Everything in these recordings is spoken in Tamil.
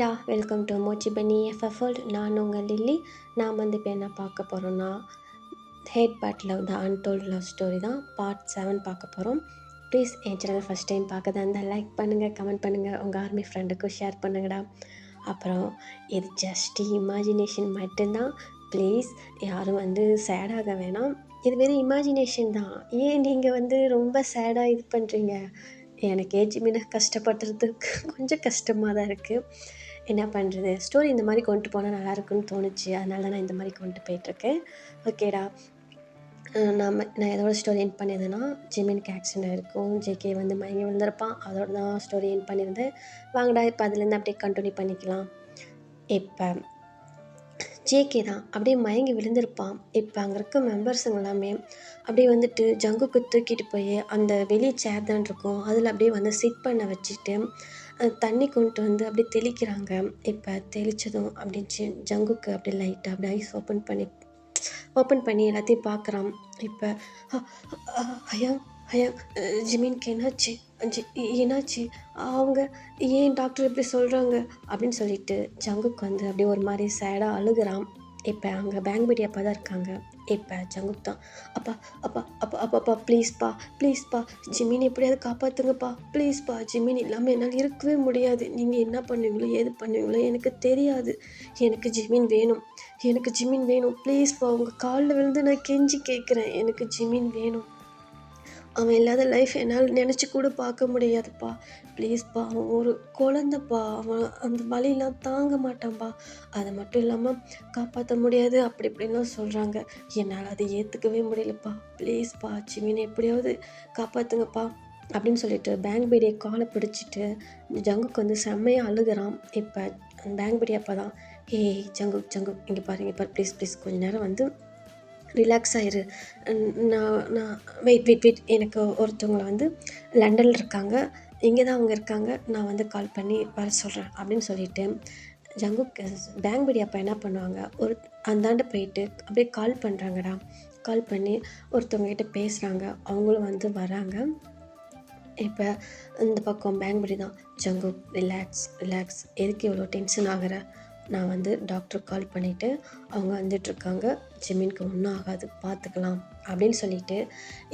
ஹேடா, வெல்கம் டு மோச்சி பன்னி எஃப்எஃப் வேர்ல்ட். நான் உங்கள் லில்லி. நான் வந்து இப்போ என்ன பார்க்க போகிறோன்னா, hate but love the untold love story தான் பார்ட் 7 பார்க்க போகிறோம். ப்ளீஸ் என் சேனல் ஃபஸ்ட் டைம் பார்க்கதா இருந்தால் லைக் பண்ணுங்கள், கமெண்ட் பண்ணுங்கள், உங்கள் ஆர்மி ஃப்ரெண்டுக்கும் ஷேர் பண்ணுங்கடா. அப்புறம் இது ஜஸ்ட் இமேஜினேஷன் மட்டும்தான். ப்ளீஸ் யாரும் வந்து சேடாக வேணாம். இது வெறும் இமேஜினேஷன் தான். ஏன் நீங்கள் வந்து ரொம்ப சேடாக இது பண்ணுறீங்க? எனக்கு ஜிமினை கஷ்டப்படுறதுக்கு கொஞ்சம் கஷ்டமாக தான் இருக்குது. என்ன பண்ணுறது, ஸ்டோரி இந்த மாதிரி கொண்டு போனால் நல்லாயிருக்குன்னு தோணுச்சு. அதனால தான் நான் இந்த மாதிரி கொண்டு போயிட்டுருக்கேன். ஓகேடா, நான் எதோட ஸ்டோரி எண்ட் பண்ணியிருந்தேன்னா, ஜிமினுக்கு ஆக்சிடென்ட் இருக்கும், ஜேகே வந்து மயங்கி விழுந்திருப்பான். அதோட தான் ஸ்டோரி எண்ட் பண்ணியிருந்தேன். வாங்கடா இப்போ அதுலேருந்து அப்படியே கண்டினியூ பண்ணிக்கலாம். இப்போ ஜேகே தான் அப்படியே மயங்கி விழுந்திருப்பான். இப்போ அங்கே இருக்க மெம்பர்ஸுங்க எல்லாமே அப்படியே வந்துட்டு ஜங்குக்கு தூக்கிட்டு போய் அந்த வெளியே சேர் தான் இருக்கும், அதில் அப்படியே வந்து சிட் பண்ண வச்சுட்டு தண்ணி கொண்டு வந்து அப்படியே தெளிக்கிறாங்க. இப்போ தெளித்ததும் அப்படின்ச்சு ஜங்குக்கு அப்படியே லைட்டாக அப்படியே ஐஸ் ஓப்பன் பண்ணி எல்லாத்தையும் பார்க்குறான். இப்போ ஐயா ஐயா ஜிமின்க்கு என்னாச்சு அவங்க ஏன் டாக்டர் இப்படி சொல்கிறாங்க அப்படின்னு சொல்லிட்டு ஜங்குக்கு வந்து அப்படியே ஒரு மாதிரி சேடாக அழுகிறான். இப்போ அங்கே பேங்க் அப்பா தான் இருக்காங்க. இப்போ ஜங்குக் தான் அப்பா அப்பா அப்பா அப்பா அப்பா ப்ளீஸ்ப்பா ஜிமின் எப்படியாவது காப்பாற்றுங்கப்பா, ப்ளீஸ்ப்பா ஜிமின் இல்லாமல் என்னால் இருக்கவே முடியாது. நீங்கள் என்ன பண்ணுவீங்களோ ஏது பண்ணுவீங்களோ எனக்கு தெரியாது. எனக்கு ஜிமின் வேணும் ப்ளீஸ்ப்பா, உங்கள் காலில் விழுந்து நான் கெஞ்சி கேட்குறேன், எனக்கு ஜிமின் வேணும். அவன் இல்லாத லைஃப் என்னால் நினச்சி கூட பார்க்க முடியாதுப்பா, ப்ளீஸ்ப்பா. அவன் ஒரு குழந்தைப்பா, அவன் அந்த வலியெலாம் தாங்க மாட்டான்ப்பா. அது மட்டும் இல்லாமல் காப்பாற்ற முடியாது அப்படி இப்படின்லாம் சொல்கிறாங்க. என்னால் அதை ஏற்றுக்கவே முடியலப்பா, ப்ளீஸ்ப்பா ஜிமினை எப்படியாவது காப்பாற்றுங்கப்பா அப்படின்னு சொல்லிட்டு பேங்க் காலை பிடிச்சிட்டு ஜங்குக்கு வந்து செம்மையாக அழுகிறான். இப்போ பேங்க் அப்போ தான், ஏய் ஜங்குக் இங்கே பாருங்க ப்ளீஸ் கொஞ்சம் நேரம் வந்து ரிலாக்ஸ் ஆயிரு. நான் வெயிட் எனக்கு ஒருத்தவங்களை வந்து லண்டனில் இருக்காங்க, இங்கே தான் அவங்க இருக்காங்க, நான் வந்து கால் பண்ணி வர சொல்கிறேன் அப்படின்னு சொல்லிட்டு ஜங்குக் பேங்க் அப்போ என்ன பண்ணுவாங்க, ஒரு அந்தாண்ட போயிட்டு அப்படியே கால் பண்ணுறாங்கடா. கால் பண்ணி ஒருத்தவங்ககிட்ட பேசுகிறாங்க. அவங்களும் வந்து வராங்க. இப்போ இந்த பக்கம் பேங்க் தான், ஜங்குக் ரிலாக்ஸ் எதுக்கு இவ்வளோ டென்ஷன் ஆகிற, நான் வந்து டாக்டர் கால் பண்ணிவிட்டு அவங்க வந்துட்டுருக்காங்க, ஜிமினுக்கு ஒன்றும் ஆகாது பார்த்துக்கலாம் அப்படின்னு சொல்லிட்டு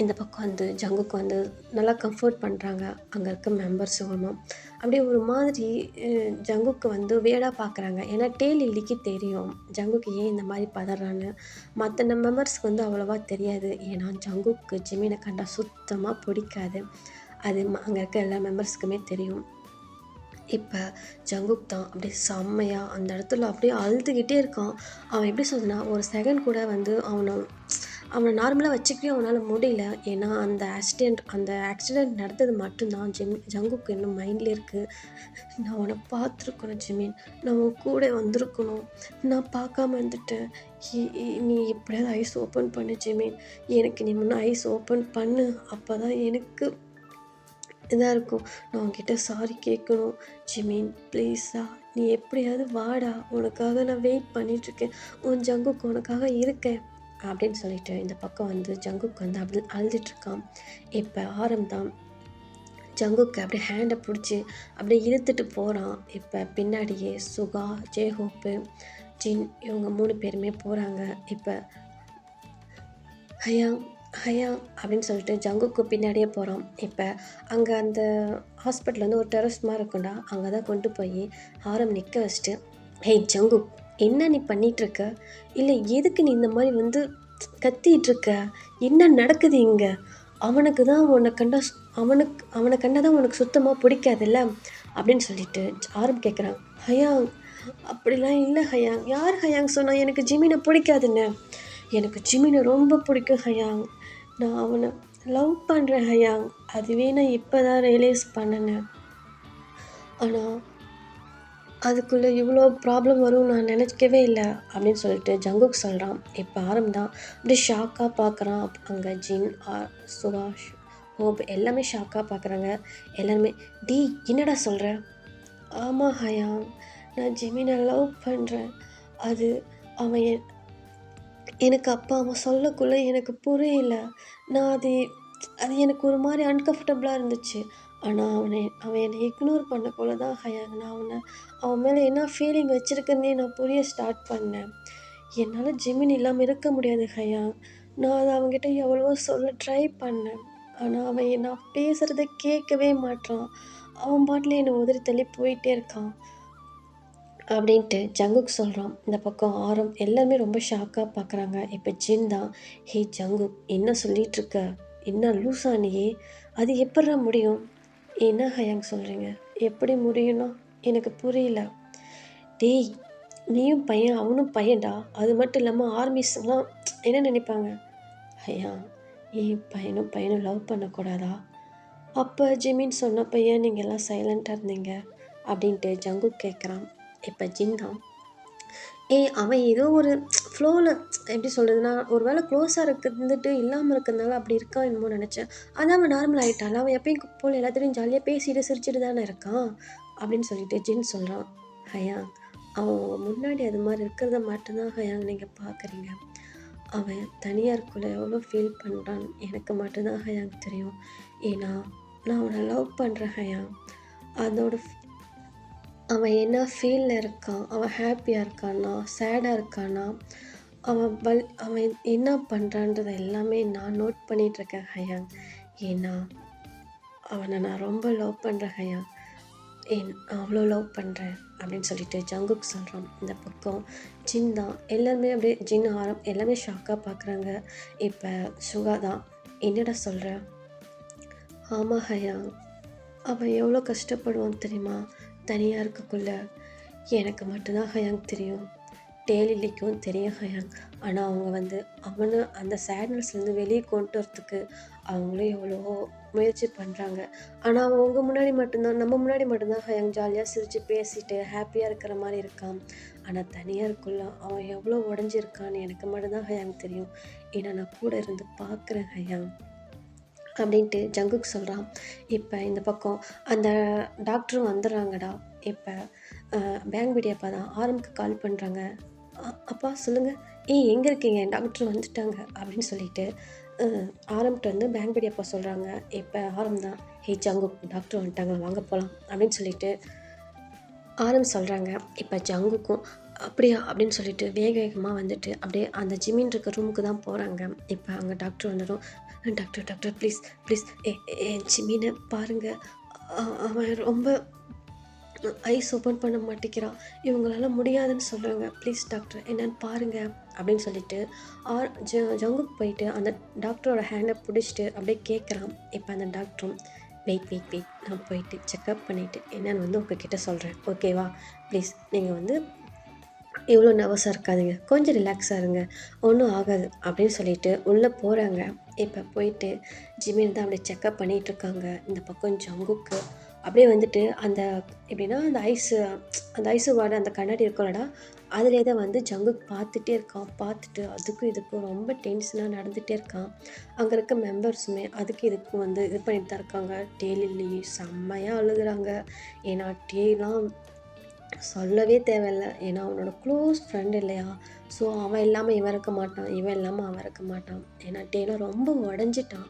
இந்த பக்கம் வந்து ஜங்குக்கு வந்து நல்லா கம்ஃபர்ட் பண்ணுறாங்க அங்கே இருக்க மெம்பர்ஸும். அப்படியே ஒரு மாதிரி ஜங்குக்கு வந்து வேடாக பார்க்குறாங்க. ஏன்னா லில்லிக்கு தெரியும் ஜங்குக்கு ஏன் இந்த மாதிரி பதறான்னு. மற்ற மெம்பர்ஸ்க்கு வந்து அவ்வளோவா தெரியாது. ஏன்னா ஜங்குக்கு ஜிமினை கண்டா சுத்தமாக பிடிக்காது. அது அங்கே இருக்க எல்லா மெம்பர்ஸுக்குமே தெரியும். இப்போ ஜங்குக் தான் அப்படியே செம்மையாக அந்த இடத்துல அப்படியே அழுதுகிட்டே இருக்கான். அவன் எப்படி சொல்றதுன்னா, ஒரு செகண்ட் கூட வந்து அவனை நார்மலாக வச்சுக்கவே அவனால் முடியல. ஏன்னா அந்த ஆக்சிடெண்ட் நடந்தது மட்டும்தான் ஜங்குக்கு இன்னும் மைண்டில் இருக்குது. நான் உன்னை பார்த்துருக்கணும் ஜிமின், நான் உன் கூட வந்திருக்கணும், நான் பார்க்காம வந்துட்டேன். நீ எப்படியாவது ஐஸ் ஓப்பன் பண்ணு ஜிமின், எனக்கு நீ முன்னே ஐஸ் ஓப்பன் பண்ணு, அப்போ தான் எனக்கு இதாக இருக்கும். நான் உன்கிட்ட சாரி கேட்கணும் ஜிமின், ப்ளீஸா நீ எப்படியாவது வாடா, உனக்காக நான் வெயிட் பண்ணிகிட்ருக்கேன், உன் ஜங்குக்கு உனக்காக இருக்கேன் அப்படின்னு சொல்லிட்டு இந்த பக்கம் வந்து ஜங்குக்கு வந்து அப்படி அழுதுட்ருக்கான். இப்போ ஆரம்பம் ஜங்குக்கு அப்படியே ஹேண்டை பிடிச்சி அப்படியே இழுத்துட்டு போகிறான். இப்போ பின்னாடியே சுகா, ஜேஹோப்பு, ஜின் இவங்க 3 பேருமே போகிறாங்க. இப்போ ஹயா அப்படின்னு சொல்லிட்டு ஜங்குக்கு பின்னாடியே போகிறான். இப்போ அங்கே அந்த ஹாஸ்பிட்டல் வந்து ஒரு டெரஸ் மாதிரி இருக்கும்டா, அங்கே தான் கொண்டு போய் ஆரம் நிற்க வச்சுட்டு, ஹேய் ஜங்குக், என்ன நீ பண்ணிகிட்ருக்க, இல்லை எதுக்கு நீ இந்த மாதிரி வந்து கத்திகிட்ருக்க, என்ன நடக்குது இங்கே, அவனை கண்டதான் உனக்கு சுத்தமாக பிடிக்காதுல்ல அப்படின்னு சொல்லிட்டு ஆரம் கேட்குறான். ஹயாங் அப்படிலாம் இல்லை ஹயாங், யார் ஹயாங் சொன்னால் எனக்கு ஜிமினை பிடிக்காதுன்னு, எனக்கு ஜிமினை ரொம்ப பிடிக்கும் ஹயாங், நான் அவனை லவ் பண்ணுறேன் ஹயாங், அதுவே நான் இப்போ தான் ரியலைஸ் பண்ணினேன், ஆனால் அதுக்குள்ளே இவ்வளோ ப்ராப்ளம் வரும் நான் நினச்சிக்கவே இல்லை அப்படின்னு சொல்லிட்டு ஜங்குக் சொல்கிறான். இப்போ ஆரம்பம் அப்படியே ஷாக்காக பார்க்குறான். அங்கே ஜின், சுகாஷ், ஹோப் எல்லாமே ஷாக்காக பார்க்குறாங்க. எல்லாருமே டி என்னடா சொல்கிற, ஆமாம் ஹயாங், நான் ஜிமினை லவ் பண்ணுறேன், அது அவன் எனக்கு அப்பா அம்மா சொல்லக்குள்ளே எனக்கு புரியல, நான் அது எனக்கு ஒரு மாதிரி அன்கம்ஃபர்டபுளாக இருந்துச்சு, ஆனால் அவன் என்னை இக்னோர் பண்ண போல தான் ஹயாங். நான் அவன் மேலே என்ன ஃபீலிங் வச்சுருக்குன்னே நான் புரிய ஸ்டார்ட் பண்ணேன். என்னால் ஜிமின் இல்லாமல் இருக்க முடியாது ஹயாங். நான் அதை அவன்கிட்ட எவ்வளவோ சொல்ல ட்ரை பண்ணேன். ஆனால் அவன் நான் பேசுகிறத கேட்கவே மாட்டான். அவன் பாட்டில் என்னை உதறி தள்ளி போயிட்டே இருக்கான் அப்படின்ட்டு ஜங்குக் சொல்கிறான். இந்த பக்கம் ஆரம் எல்லாருமே ரொம்ப ஷாக்காக பார்க்குறாங்க. இப்போ ஜின் தான், ஹே ஜங்குக் என்ன சொல்லிகிட்ருக்க, என்ன லூஸா நீயே, அது எப்பட்றா முடியும்? என்ன ஹயாங் சொல்கிறீங்க, எப்படி முடியும்னா எனக்கு புரியல. டேய் நீயும் பையன் அவனும் பையன்டா, அது மட்டும் இல்லாமல் ஆர்மிஸ்லாம் என்ன நினைப்பாங்க? ஐயா ஏன் பையனும் லவ் பண்ணக்கூடாதா? அப்போ ஜிமின் சொன்னப்போ ஏன் நீங்கள் எல்லாம் சைலண்ட்டாக இருந்தீங்க அப்படின்ட்டு ஜங்குக் கேட்குறான். இப்போ ஜின் தான், அவன் ஏதோ ஒரு ஃப்ளோவில் எப்படி சொல்கிறதுனா ஒரு வேளை க்ளோஸாக இருந்துட்டு இல்லாமல் இருக்கிறதுனால அப்படி இருக்கான் என்னமோ நினச்சேன். அதான் அவன் நார்மல் ஆகிட்டான். அவன் எப்பயும் போல் எல்லாத்தையும் ஜாலியாக பேசிட்டு சிரிச்சுட்டு தானே இருக்கான் அப்படின்னு சொல்லிட்டு ஜின் சொல்கிறான். ஹயா அவன் முன்னாடி அது மாதிரி இருக்கிறத மட்டும்தான் ஹயாங் நீங்கள் பார்க்குறீங்க. அவன் தனியாருக்குள்ள எவ்வளோ ஃபீல் பண்ணுறான் எனக்கு மட்டும்தான் ஹயாங் தெரியும். ஏன்னா நான் அவனை லவ் பண்ணுறேன் ஹயாங். அதோட அவன் என்ன ஃபீலில் இருக்கான், அவன் ஹாப்பியாக இருக்கானா சேடாக இருக்கானா, அவன் என்ன பண்ணுறான்றதை எல்லாமே நான் நோட் பண்ணிகிட்ருக்கேன் ஹயாங். ஏன்னா அவனை நான் ரொம்ப லவ் பண்ணுறேன் ஹயாங். அவ்வளோ லவ் பண்ணுறேன் அப்படின்னு சொல்லிட்டு ஜங்குக் சொல்கிறான். இந்த பக்கம் ஜின் தான், எல்லாருமே அப்படியே ஜின் ஆரம் எல்லாமே ஷாக்காக பார்க்குறாங்க. இப்போ சுகா தான், என்னடா சொல்கிற? ஆமாம் ஹயாங், அவன் எவ்வளோ கஷ்டப்படுவான் தெரியுமா தனியாக இருக்கக்குள்ள. எனக்கு மட்டும்தான் ஹயாங் தெரியும், டேலிலிக்கும் தெரியும் ஹயாங். ஆனால் அவங்க அவனை அந்த சேட்னஸ்லேருந்து வெளியே கொண்டு வரத்துக்கு அவங்களும் எவ்வளோ முயற்சி பண்ணுறாங்க. ஆனால் அவன் உங்கள் முன்னாடி மட்டும்தான், நம்ம முன்னாடி மட்டும்தான் ஹயாங் ஜாலியாக சிரித்து பேசிட்டு ஹாப்பியாக இருக்கிற மாதிரி இருக்கான். ஆனால் தனியாக இருக்குள்ள அவன் எவ்வளோ உடஞ்சிருக்கான்னு எனக்கு மட்டும்தான் ஹயாங் தெரியும். ஏன்னா நான் கூட இருந்து பார்க்குறேன் ஹயாங் அப்படின்ட்டு ஜங்குக் சொல்கிறான். இப்போ இந்த பக்கம் அந்த டாக்டரும் வந்துடுறாங்கடா. இப்போ பேங்க் வீடியோப்பா தான் ஆரம்புக்கு கால் பண்ணுறாங்க. அப்பா சொல்லுங்கள், எங்கே இருக்கீங்க, டாக்டர் வந்துட்டாங்க அப்படின்னு சொல்லிட்டு ஆரம்பிட்டு பேங்க் வீடியோப்பா சொல்கிறாங்க. இப்போ ஆரம் தான், ஜங்குக் டாக்டர் வந்துட்டாங்க வாங்க போகலாம் அப்படின்னு சொல்லிட்டு ஆரம் சொல்கிறாங்க. இப்போ ஜங்குக்கும் அப்படியா அப்படின்னு சொல்லிட்டு வேக வேகமாக வந்துட்டு அப்படியே அந்த ஜிமின் இருக்க ரூமுக்கு தான் போகிறாங்க. இப்போ அங்கே டாக்டர் வந்துடும். டாக்டர் ப்ளீஸ் ஜிமினை பாருங்கள், அவன் ரொம்ப ஐஸ் ஓப்பன் பண்ண மாட்டேங்கிறான், இவங்களால முடியாதுன்னு சொல்கிறாங்க, ப்ளீஸ் டாக்டர் என்னன்னு பாருங்கள் அப்படின்னு சொல்லிட்டு ஜங்குக்கு போயிட்டு அந்த டாக்டரோட ஹேண்டை பிடிச்சிட்டு அப்படியே கேட்குறான். இப்போ அந்த டாக்டரும் வெயிட் நான் போயிட்டு செக்அப் பண்ணிவிட்டு என்னென்னு உங்ககிட்ட சொல்கிறேன், ஓகேவா? ப்ளீஸ் நீங்கள் இவ்வளோ நர்வஸாக இருக்காதுங்க, கொஞ்சம் ரிலாக்ஸாக இருங்க, ஒன்றும் ஆகாது அப்படின்னு சொல்லிட்டு உள்ளே போகிறாங்க. இப்போ போயிட்டு ஜிமின் தான் அப்படியே செக்அப் பண்ணிகிட்ருக்காங்க. இந்த பக்கம் ஜங்குக்கு அப்படியே அந்த எப்படின்னா அந்த ஐஸு வார்டு அந்த கண்ணாடி இருக்கலடா, அதிலே தான் ஜங்குக்கு பார்த்துட்டே இருக்கான். பார்த்துட்டு அதுக்கும் இதுக்கும் ரொம்ப டென்ஷனாக நடந்துகிட்டே இருக்கான். அங்கே இருக்க மெம்பர்ஸுமே அதுக்கு இதுக்கும் இது பண்ணிட்டு தான் இருக்காங்க. டேலில்லி செம்மையாக அழுகுறாங்க. ஏன்னா டேலாம் சொல்லவே தேவையில்லை, ஏன்னா அவனோட க்ளோஸ் ஃப்ரெண்ட் இல்லையா. ஸோ அவன் இல்லாமல் இவன் இருக்க மாட்டான், இவன் இல்லாமல் அவன் இருக்க மாட்டான். ஏன்னா டேலாம் ரொம்ப உடஞ்சிட்டான்.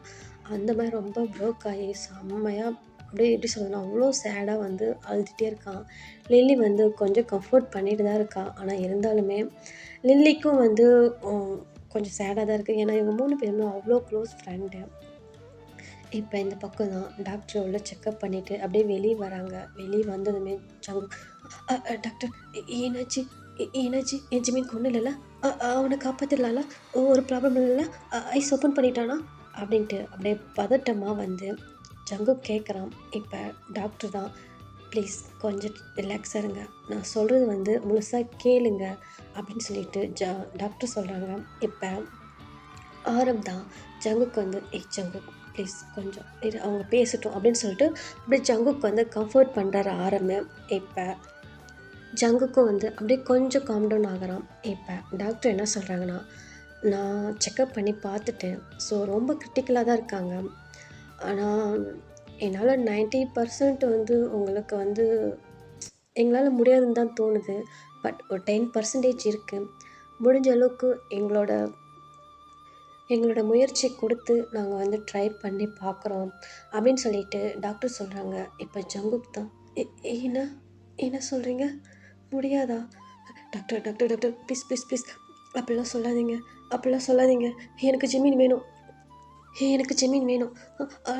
அந்த மாதிரி ரொம்ப ப்ரோக் ஆகி செம்மையாக அப்படியே எப்படி சொல்கிறதுனா அவ்வளோ சேடாக அழுதுகிட்டே இருக்கான். லில்லி கொஞ்சம் கம்ஃபர்ட் பண்ணிட்டு தான் இருக்கா. ஆனால் இருந்தாலுமே லில்லிக்கும் கொஞ்சம் சேடாக தான் இருக்குது. ஏன்னா இவங்க 3 பேருமே அவ்வளோ க்ளோஸ் ஃப்ரெண்டு. இப்போ இந்த பக்கம் தான் டாக்டர் உள்ள செக்கப் பண்ணிவிட்டு அப்படியே வெளியே வராங்க. வெளியே வந்ததுமே டாக்டர் ஏனாச்சு என் ஜிமின் ஒன்றும் இல்லைல்ல, அவனை காப்பாற்றிடலாம்ல, ஒரு ப்ராப்ளம் இல்லைல்ல, ஐஸ் ஓப்பன் பண்ணிட்டானா அப்படின்ட்டு அப்படியே பதட்டமாக ஜங்கு கேட்குறான். இப்போ டாக்டர் தான், ப்ளீஸ் கொஞ்சம் ரிலாக்ஸாக இருங்க, நான் சொல்கிறது முழுசாக கேளுங்க அப்படின்னு சொல்லிட்டு டாக்டர் சொல்கிறாங்க. இப்போ ஆரம் தான் ஜங்குக்கு ஜங்கு ப்ளீஸ் கொஞ்சம் அவங்க பேசட்டும் அப்படின்னு சொல்லிட்டு அப்படியே ஜங்குக்கு கம்ஃபர்ட் பண்ணுறாரு ஆரம்பு. இப்போ ஜங்குக்கும் அப்படியே கொஞ்சம் காம் டவுன் ஆகிறான். இப்போ டாக்டர் என்ன சொல்கிறாங்கன்னா, நான் செக்கப் பண்ணி பார்த்துட்டேன், ஸோ ரொம்ப கிரிட்டிக்கலாக தான் இருக்காங்க. ஆனால் என்னால் 90% உங்களுக்கு எங்களால் முடியாதுன்னு தான் தோணுது. பட் ஒரு 10% இருக்குது. முடிஞ்ச அளவுக்கு எங்களோட முயற்சி கொடுத்து நாங்கள் வந்து ட்ரை பண்ணி பார்க்குறோம் அப்படின்னு சொல்லிட்டு டாக்டர் சொல்கிறாங்க. இப்போ ஜங்குக் தான் என்ன என்ன சொல்கிறீங்க? முடியாதா? Doctor doctor doctor please please please அப்படிலாம் சொல்லாதீங்க, அப்படிலாம் சொல்லாதீங்க. எனக்கு ஜிமின் வேணும், எனக்கு ஜெமீன் வேணும்.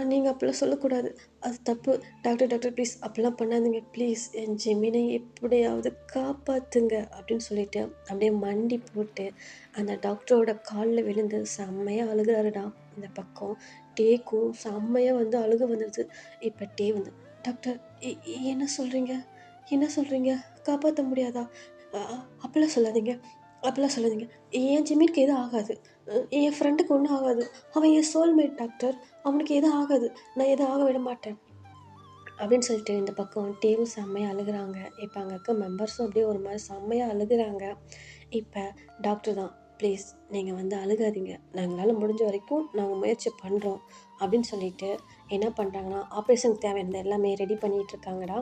நீங்கள் அப்படிலாம் சொல்லக்கூடாது, அது தப்பு. டாக்டர் டாக்டர் ப்ளீஸ் அப்படிலாம் பண்ணாதீங்க, ப்ளீஸ் என் ஜெமீனை எப்படியாவது காப்பாற்றுங்க அப்படின்னு சொல்லிட்டு அப்படியே மண்டி போட்டு அந்த டாக்டரோட காலில் விழுந்து செம்மையாக அழுகிறாருடா. இந்த பக்கம் டேக்கும் செம்மையாக வந்து அழுக வந்துடுது. இப்போ டே வந்து டாக்டர் என்ன சொல்கிறீங்க, என்ன சொல்கிறீங்க, காப்பாற்ற முடியாதா? அப்படிலாம் சொல்லாதீங்க, அப்படிலாம் சொல்லாதீங்க. என் ஜெமீனுக்கு எதுவும் ஆகாது, என் ஃப்ரெண்டுக்கு ஒன்றும் ஆகாது. அவன் என் சோல்மேட் டாக்டர், அவனுக்கு எதுவும் ஆகாது, நான் எதுவும் ஆக விட மாட்டேன் அப்படின்னு சொல்லிட்டு இந்த பக்கம் டேவும் செம்மையாக அழுகிறாங்க. இப்போ அங்கே இருக்க மெம்பர்ஸும் அப்படியே ஒரு மாதிரி செம்மையாக அழுகிறாங்க. இப்போ டாக்டர் தான் ப்ளீஸ் நீங்கள் வந்து அழுகாதீங்க, நாங்களால் முடிஞ்ச வரைக்கும் நாங்கள் முயற்சி பண்ணுறோம் அப்படின்னு சொல்லிட்டு என்ன பண்ணுறாங்கன்னா ஆப்ரேஷனுக்கு தேவையானது எல்லாமே ரெடி பண்ணிகிட்ருக்காங்கடா.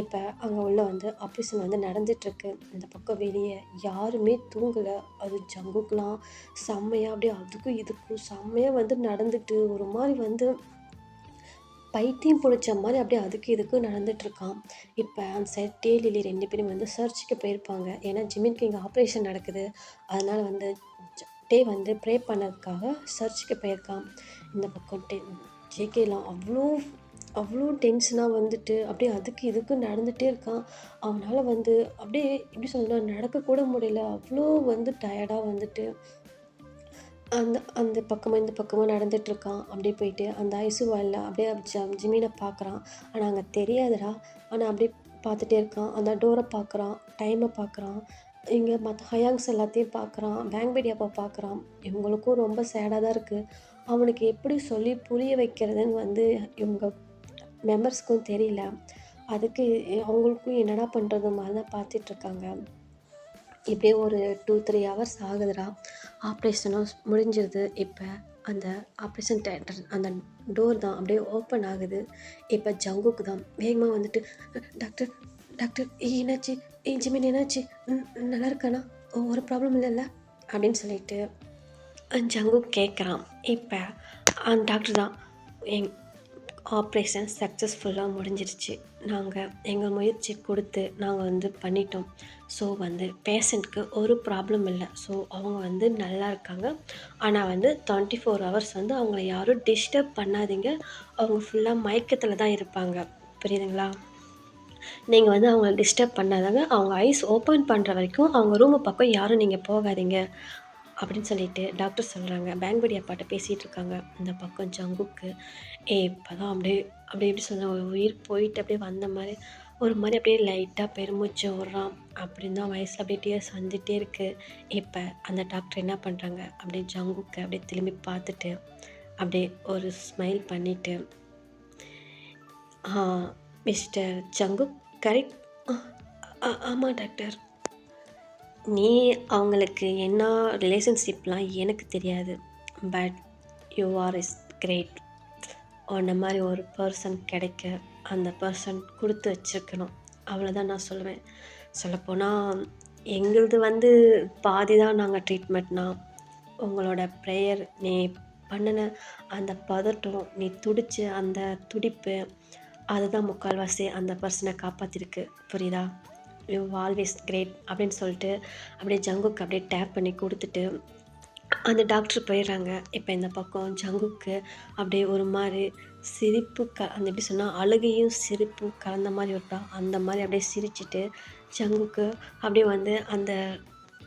இப்போ அங்கே உள்ள வந்து ஆப்ரேஷன் வந்து நடந்துகிட்ருக்கு. இந்த பக்கம் வெளியே யாருமே தூங்கலை. அது ஜங்குக்கெலாம் செம்மையாக அப்படியே அதுக்கும் இதுக்கும் செம்மையாக வந்து நடந்துட்டு ஒரு மாதிரி வந்து பைத்தியம் பிடிச்ச மாதிரி அப்படியே அதுக்கு இதுக்கும் நடந்துகிட்ருக்கான். இப்போ அந்த சைட் டே லில்லி 2 பேரும் வந்து சர்ச்சுக்கு போயிருப்பாங்க. ஏன்னா ஜிமின்க்கு இங்கே ஆப்ரேஷன் நடக்குது, அதனால் வந்து டே வந்து ப்ரே பண்ணதுக்காக சர்ச்சுக்கு போயிருக்கான். இந்த பக்கம் ஜேகேலாம் அவ்வளோ அவ்வளோ டென்ஷனாக வந்துட்டு அப்படியே அதுக்கு இதுக்கும் நடந்துகிட்டே இருக்கான். அவனால் வந்து அப்படியே எப்படி சொல்லணும், நடக்கக்கூட முடியல, அவ்வளோ வந்து டயர்டாக வந்துட்டு அந்த அந்த பக்கமாக இந்த பக்கமாக நடந்துகிட்ருக்கான். அப்படியே போயிட்டு அந்த ஐசியூவாலில் அப்படியே ஜிமினை பார்க்குறான். ஆனால் அங்கே தெரியாதுடா, ஆனால் அப்படியே பார்த்துட்டே இருக்கான். அந்த டோரை பார்க்குறான், டைமை பார்க்குறான், இங்கே மற்ற ஹயாங்ஸ் எல்லாத்தையும் பார்க்குறான், பேங்பேடியாப்பா பார்க்குறான். இவங்களுக்கும் ரொம்ப சேடாக தான் இருக்குது. அவனுக்கு எப்படி சொல்லி புரிய வைக்கிறதுன்னு வந்து இவங்க மெம்பர்ஸ்க்கும் தெரியல. அதுக்கு அவங்களுக்கும் என்னடா பண்ணுறது மாதிரி தான் பார்த்துட்ருக்காங்க. இப்படியே ஒரு 2-3 ஹவர்ஸ் ஆகுதுடா. ஆப்ரேஷனும் முடிஞ்சிருது. இப்போ அந்த ஆப்ரேஷன் தேட்டர் அந்த டோர் தான் அப்படியே ஓப்பன் ஆகுது. இப்போ ஜங்குக்கு தான் வேகமாக வந்துட்டு டாக்டர் டாக்டர் என்னாச்சு, ஜிமின் என்னாச்சு, நல்லா இருக்கானா, ஒரு ப்ராப்ளம் இல்லைல்ல அப்படின்னு சொல்லிட்டு ஜங்குக் கேட்குறான். இப்போ அந்த டாக்டர் தான் ஆப்ரேஷன் சக்ஸஸ்ஃபுல்லாக முடிஞ்சிருச்சு, நாங்கள் எங்கள் முயற்சி கொடுத்து நாங்கள் வந்து பண்ணிட்டோம். ஸோ வந்து பேஷண்ட்க்கு ஒரு ப்ராப்ளம் இல்லை. ஸோ அவங்க வந்து நல்லா இருக்காங்க. ஆனால் வந்து 24 ஹவர்ஸ் வந்து அவங்கள யாரும் டிஸ்டர்ப் பண்ணாதீங்க. அவங்க ஃபுல்லாக மயக்கத்தில் தான் இருப்பாங்க, புரியுதுங்களா? நீங்கள் வந்து அவங்கள டிஸ்டர்ப் பண்ணாதாங்க. அவங்க ஐஸ் ஓப்பன் பண்ணுற வரைக்கும் அவங்க ரூமு பக்கம் யாரும் நீங்கள் போகாதீங்க அப்படின்னு சொல்லிட்டு டாக்டர் சொல்கிறாங்க. பேங்படி அப்பாட்ட பேசிகிட்டு இருக்காங்க. இந்த பக்கம் ஜங்குக்கு இப்போ தான் அப்படியே அப்படியே எப்படி சொல்ல, ஒரு உயிர் போயிட்டு அப்படியே வந்த மாதிரி ஒரு மாதிரி அப்படியே லைட்டாக பெருமூச்சு விட்றான். அப்படின்னு தான் வயசில் அப்படியே டியர்ஸ் வந்துகிட்டே இருக்குது. இப்போ அந்த டாக்டர் என்ன பண்ணுறாங்க, அப்படியே ஜங்குக்கு அப்படியே திரும்பி பார்த்துட்டு அப்படியே ஒரு ஸ்மைல் பண்ணிவிட்டு மிஸ்டர் ஜங்குக் கரெக்ட்? ஆமாம் டாக்டர். நீ அவங்களுக்கு என்ன ரிலேஷன்ஷிப்லாம் எனக்கு தெரியாது, but you are is great. உன்ன மாதிரி ஒரு பர்சன் கிடைக்க அந்த பர்சன் கொடுத்து வச்சுருக்கணும், அவ்வளோதான் நான் சொல்லுவேன். சொல்லப்போனால் எங்களது வந்து பாதி தான் நாங்கள் ட்ரீட்மெண்ட்னா, உங்களோட ப்ரேயர், நீ பண்ணின அந்த பதட்டம், நீ துடிச்ச அந்த துடிப்பு, அதுதான் முக்கால்வாசி அந்த பர்சனை காப்பாற்றிருக்கு, புரியுதா? யூ ஆல்வேஸ் கிரேட் அப்படின்னு சொல்லிட்டு அப்படியே ஜங்குக்கு அப்படியே டேப் பண்ணி கொடுத்துட்டு அந்த டாக்டர் போயிடுறாங்க. இப்போ இந்த பக்கம் ஜங்குக்கு அப்படியே ஒரு மாதிரி சிரிப்பு அந்த எப்படி சொன்னால் அழுகையும் சிரிப்பும் கலந்த மாதிரி இருக்கா, அந்த மாதிரி அப்படியே சிரிச்சிட்டு ஜங்குக்கு அப்படியே வந்து அந்த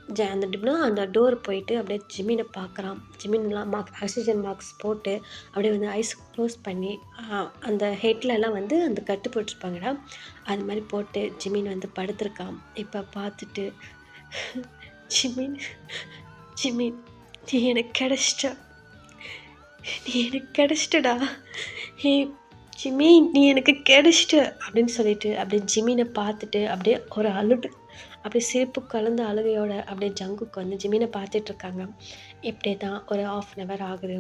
அந்த அந்த டோர் போயிட்டு அப்படியே ஜிமினை பார்க்குறான். ஜிமின்லாம் ஆக்சிஜன் மார்க்ஸ் போட்டு அப்படியே வந்து ஐஸ் க்ளோஸ் பண்ணி அந்த ஹெட்லலாம் வந்து அந்த கட்டு போட்டிருப்பாங்கடா, அது மாதிரி போட்டு ஜிமின் வந்து படுத்திருக்கான். இப்போ பார்த்துட்டு ஜிமின் ஜிமின் நீ எனக்கு கிடச்சிட்ட, நீ எனக்கு கிடச்சிட்டடா, ஹே ஜிமி நீ எனக்கு கிடச்சிட்ட அப்படின்னு சொல்லிட்டு அப்படியே ஜிமினை பார்த்துட்டு அப்படியே ஒரு அப்படியே சிரிப்பு கலந்த அழுகையோட அப்படியே ஜங்குக்கு வந்து ஜிமினை பார்த்துட்ருக்காங்க. இப்படியே தான் ஒரு 1/2 hour ஆகுது.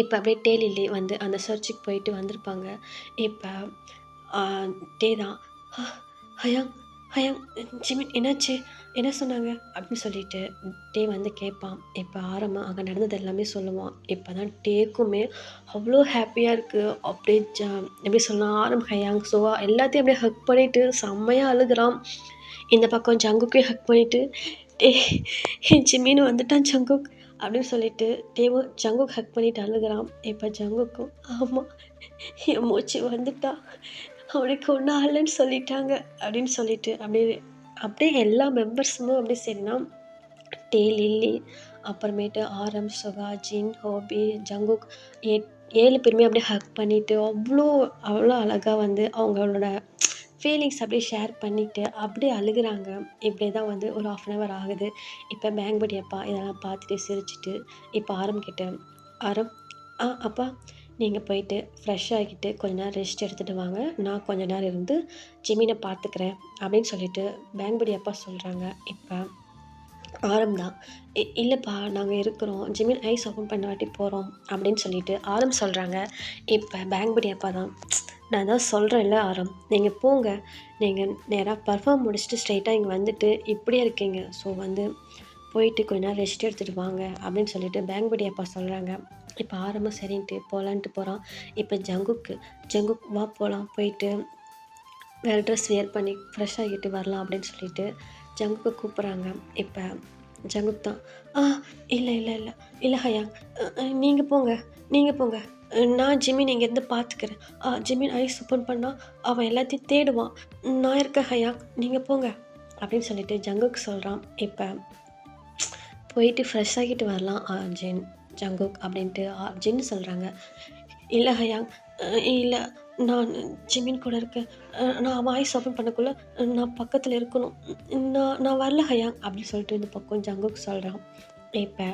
இப்போ அப்படியே டேலிலே வந்து அந்த சர்ச்சுக்கு போயிட்டு வந்திருப்பாங்க. இப்போ டே தான் ஹயாங் ஹயாங் ஜிமின் என்னாச்சு? என்ன சொன்னாங்க? அப்படின்னு சொல்லிட்டு டே வந்து கேட்பான். இப்போ ஆரம்பம் அங்கே நடந்தது எல்லாமே சொல்லுவான். இப்போ தான் டேக்குமே அவ்வளோ ஹாப்பியாக இருக்குது. அப்படியே எப்படி சொல்லலாம், ஹயாங் சோவா எல்லாத்தையும் அப்படியே ஹக் பண்ணிவிட்டு செம்மையாக அழுகுறான். இந்த பக்கம் ஜங்குக்கையும் ஹக் பண்ணிவிட்டு டே என் ஜிமின்னு வந்துட்டான் ஜங்குக் அப்படின்னு சொல்லிட்டு டேவும் ஜங்குக் ஹக் பண்ணிட்டு அழுகுறான். இப்போ ஜங்குக்கும் ஆமாம் என் மூச்சு வந்துட்டா அவனுக்கு ஒன்றும் ஆகலைன்னு சொல்லிட்டாங்க அப்படின்னு சொல்லிட்டு அப்படியே அப்படியே எல்லா மெம்பர்ஸுமே அப்படியே சரினா டே லில்லி அப்புறமேட்டு ஆரம் சுகா ஜின் ஹோபி ஜங்குக் 7 பேருமே அப்படியே ஹக் பண்ணிவிட்டு அவ்வளோ அவ்வளோ அழகாக வந்து அவங்களோட ஃபீலிங்ஸ் அப்படியே ஷேர் பண்ணிவிட்டு அப்படியே அழுகுறாங்க. இப்படியே தான் வந்து ஒரு 1/2 அன் ஹவர் ஆகுது. இப்போ பேங்படி அப்பா இதெல்லாம் பார்த்துட்டு சிரிச்சுட்டு இப்போ ஆரம்பிக்கிட்ட ஆரம் அப்பா நீங்கள் போயிட்டு ஃப்ரெஷ் ஆகிட்டு கொஞ்ச நேரம் ரெஸ்ட் எடுத்துகிட்டு வாங்க, நான் கொஞ்ச நேரம் இருந்து ஜிமினை பார்த்துக்கிறேன் அப்படின்னு சொல்லிட்டு பேங்படி அப்பா சொல்கிறாங்க. இப்போ ஆரம் தான் இல்லைப்பா நாங்கள் இருக்கிறோம், ஜிமின் ஐஸ் ஓப்பன் பண்ண வாட்டி போகிறோம் அப்படின்னு சொல்லிட்டு ஆரம் சொல்கிறாங்க. இப்போ பேங்படி அப்பா தான் நான் தான் சொல்கிறேன்ல ஆரம், நீங்கள் போங்க, நீங்கள் நேராக பர்ஃபார்ம் முடிச்சுட்டு ஸ்ட்ரைட்டாக இங்கே வந்துட்டு இப்படியே இருக்கீங்க, ஸோ வந்து போயிட்டு கொஞ்ச நேரம் ரெஸ்ட் எடுத்துகிட்டு வாங்க அப்படின்னு சொல்லிட்டு பேங்படி அப்பா சொல்கிறாங்க. இப்போ ஆரம்பம் சரின்ட்டு போகலான்ட்டு போகிறான். இப்போ ஜங்குக் வா போகலாம், போயிட்டு வேறு ட்ரெஸ் வியர் பண்ணி ஃப்ரெஷ் ஆகிட்டு வரலாம் அப்படின்னு சொல்லிட்டு ஜங்குக்கை கூப்பிட்றாங்க. இப்போ ஜங்குக் தான் இல்லை இல்லை இல்லை இல்லை ஹயாங், நீங்கள் போங்க, நான் ஜிமின் இங்கேருந்து பார்த்துக்கிறேன். ஜிமின் ஐஸ் ஓப்பன் பண்ணால் அவன் எல்லாத்தையும் தேடுவான், நான் இருக்கேன் ஹயாங், நீங்கள் போங்க அப்படின்னு சொல்லிட்டு ஜங்குக் சொல்கிறான். இப்போ போயிட்டு ஃப்ரெஷ் ஆகிட்டு வரலாம் ஜங்குக் அப்படின்ட்டு ஜின்னு சொல்கிறாங்க. இல்லை ஹயாங், இல்லை நான் ஜிமின் கூட இருக்கேன், நான் அவன் ஐஸ் ஓப்பன் பண்ணக்குள்ளே நான் பக்கத்தில் இருக்கணும், நான் வரல ஹயாங் அப்படின்னு சொல்லிட்டு இந்த பக்கம் ஜங்குக் சொல்கிறான். இப்போ